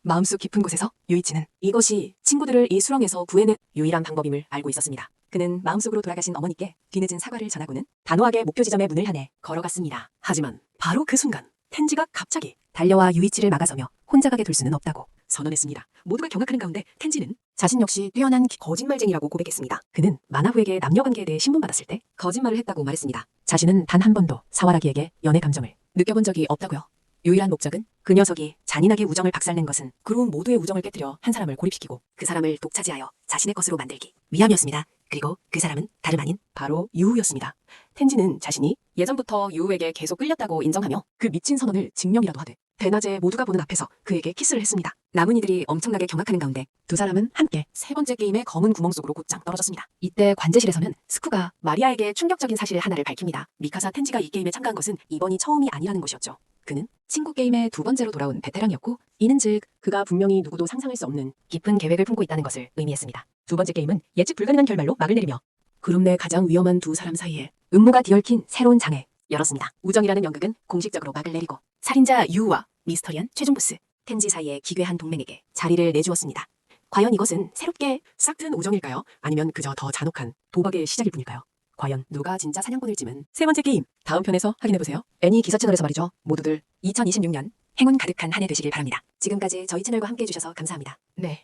마음속 깊은 곳에서 유이치는 이것이 친구들을 이 수렁에서 구해낸 유일한 방법임을 알고 있었습니다. 그는 마음속으로 돌아가신 어머니께 뒤늦은 사과를 전하고는 단호하게 목표 지점의 문을 향해 걸어갔습니다. 하지만 바로 그 순간 텐지가 갑자기 달려와 유이치를 막아서며 혼자 가게 둘 수는 없다고 선언했습니다. 모두가 경악하는 가운데 텐지는 자신 역시 뛰어난 거짓말쟁이라고 고백했습니다. 그는 마나부에게 남녀관계에 대해 신문받았을 때 거짓말을 했다고 말했습니다. 자신은 단 한 번도 사와라기에게 연애 감정을 느껴본 적이 없다고요. 유일한 목적은 그 녀석이 잔인하게 우정을 박살낸 것은 그로운 모두의 우정을 깨뜨려 한 사람을 고립시키고 그 사람을 독차지하여 자신의 것으로 만들기 위함이었습니다. 그리고 그 사람은 다름 아닌 바로 유우였습니다. 텐지는 자신이 예전부터 유우에게 계속 끌렸다고 인정하며 그 미친 선언을 증명이라도 하듯 대낮에 모두가 보는 앞에서 그에게 키스를 했습니다. 남은 이들이 엄청나게 경악하는 가운데 두 사람은 함께 세 번째 게임의 검은 구멍 속으로 곧장 떨어졌습니다. 이때 관제실에서는 스쿠가 마리아에게 충격적인 사실 하나를 밝힙니다. 미카사 텐지가 이 게임에 참가한 것은 이번이 처음이 아니라는 것이었죠. 그는 친구 게임에 두 번째로 돌아온 베테랑이었고 이는 즉 그가 분명히 누구도 상상할 수 없는 깊은 계획을 품고 있다는 것을 의미했습니다. 두 번째 게임은 예측 불가능한 결말로 막을 내리며 그룹 내 가장 위험한 두 사람 사이에 음모가 뒤얽힌 새로운 장을 열었습니다. 우정이라는 연극은 공식적으로 막을 내리고 살인자 유우와 미스터리한 최종 보스 텐지 사이의 기괴한 동맹에게 자리를 내주었습니다. 과연 이것은 새롭게 싹튼 우정일까요? 아니면 그저 더 잔혹한 도박의 시작일 뿐일까요? 과연 누가 진짜 사냥꾼을 찜은 세 번째 게임 다음 편에서 확인해보세요. 애니 기사 채널에서 말이죠. 모두들 2026년 행운 가득한 한 해 되시길 바랍니다. 지금까지 저희 채널과 함께 해주셔서 감사합니다. 네.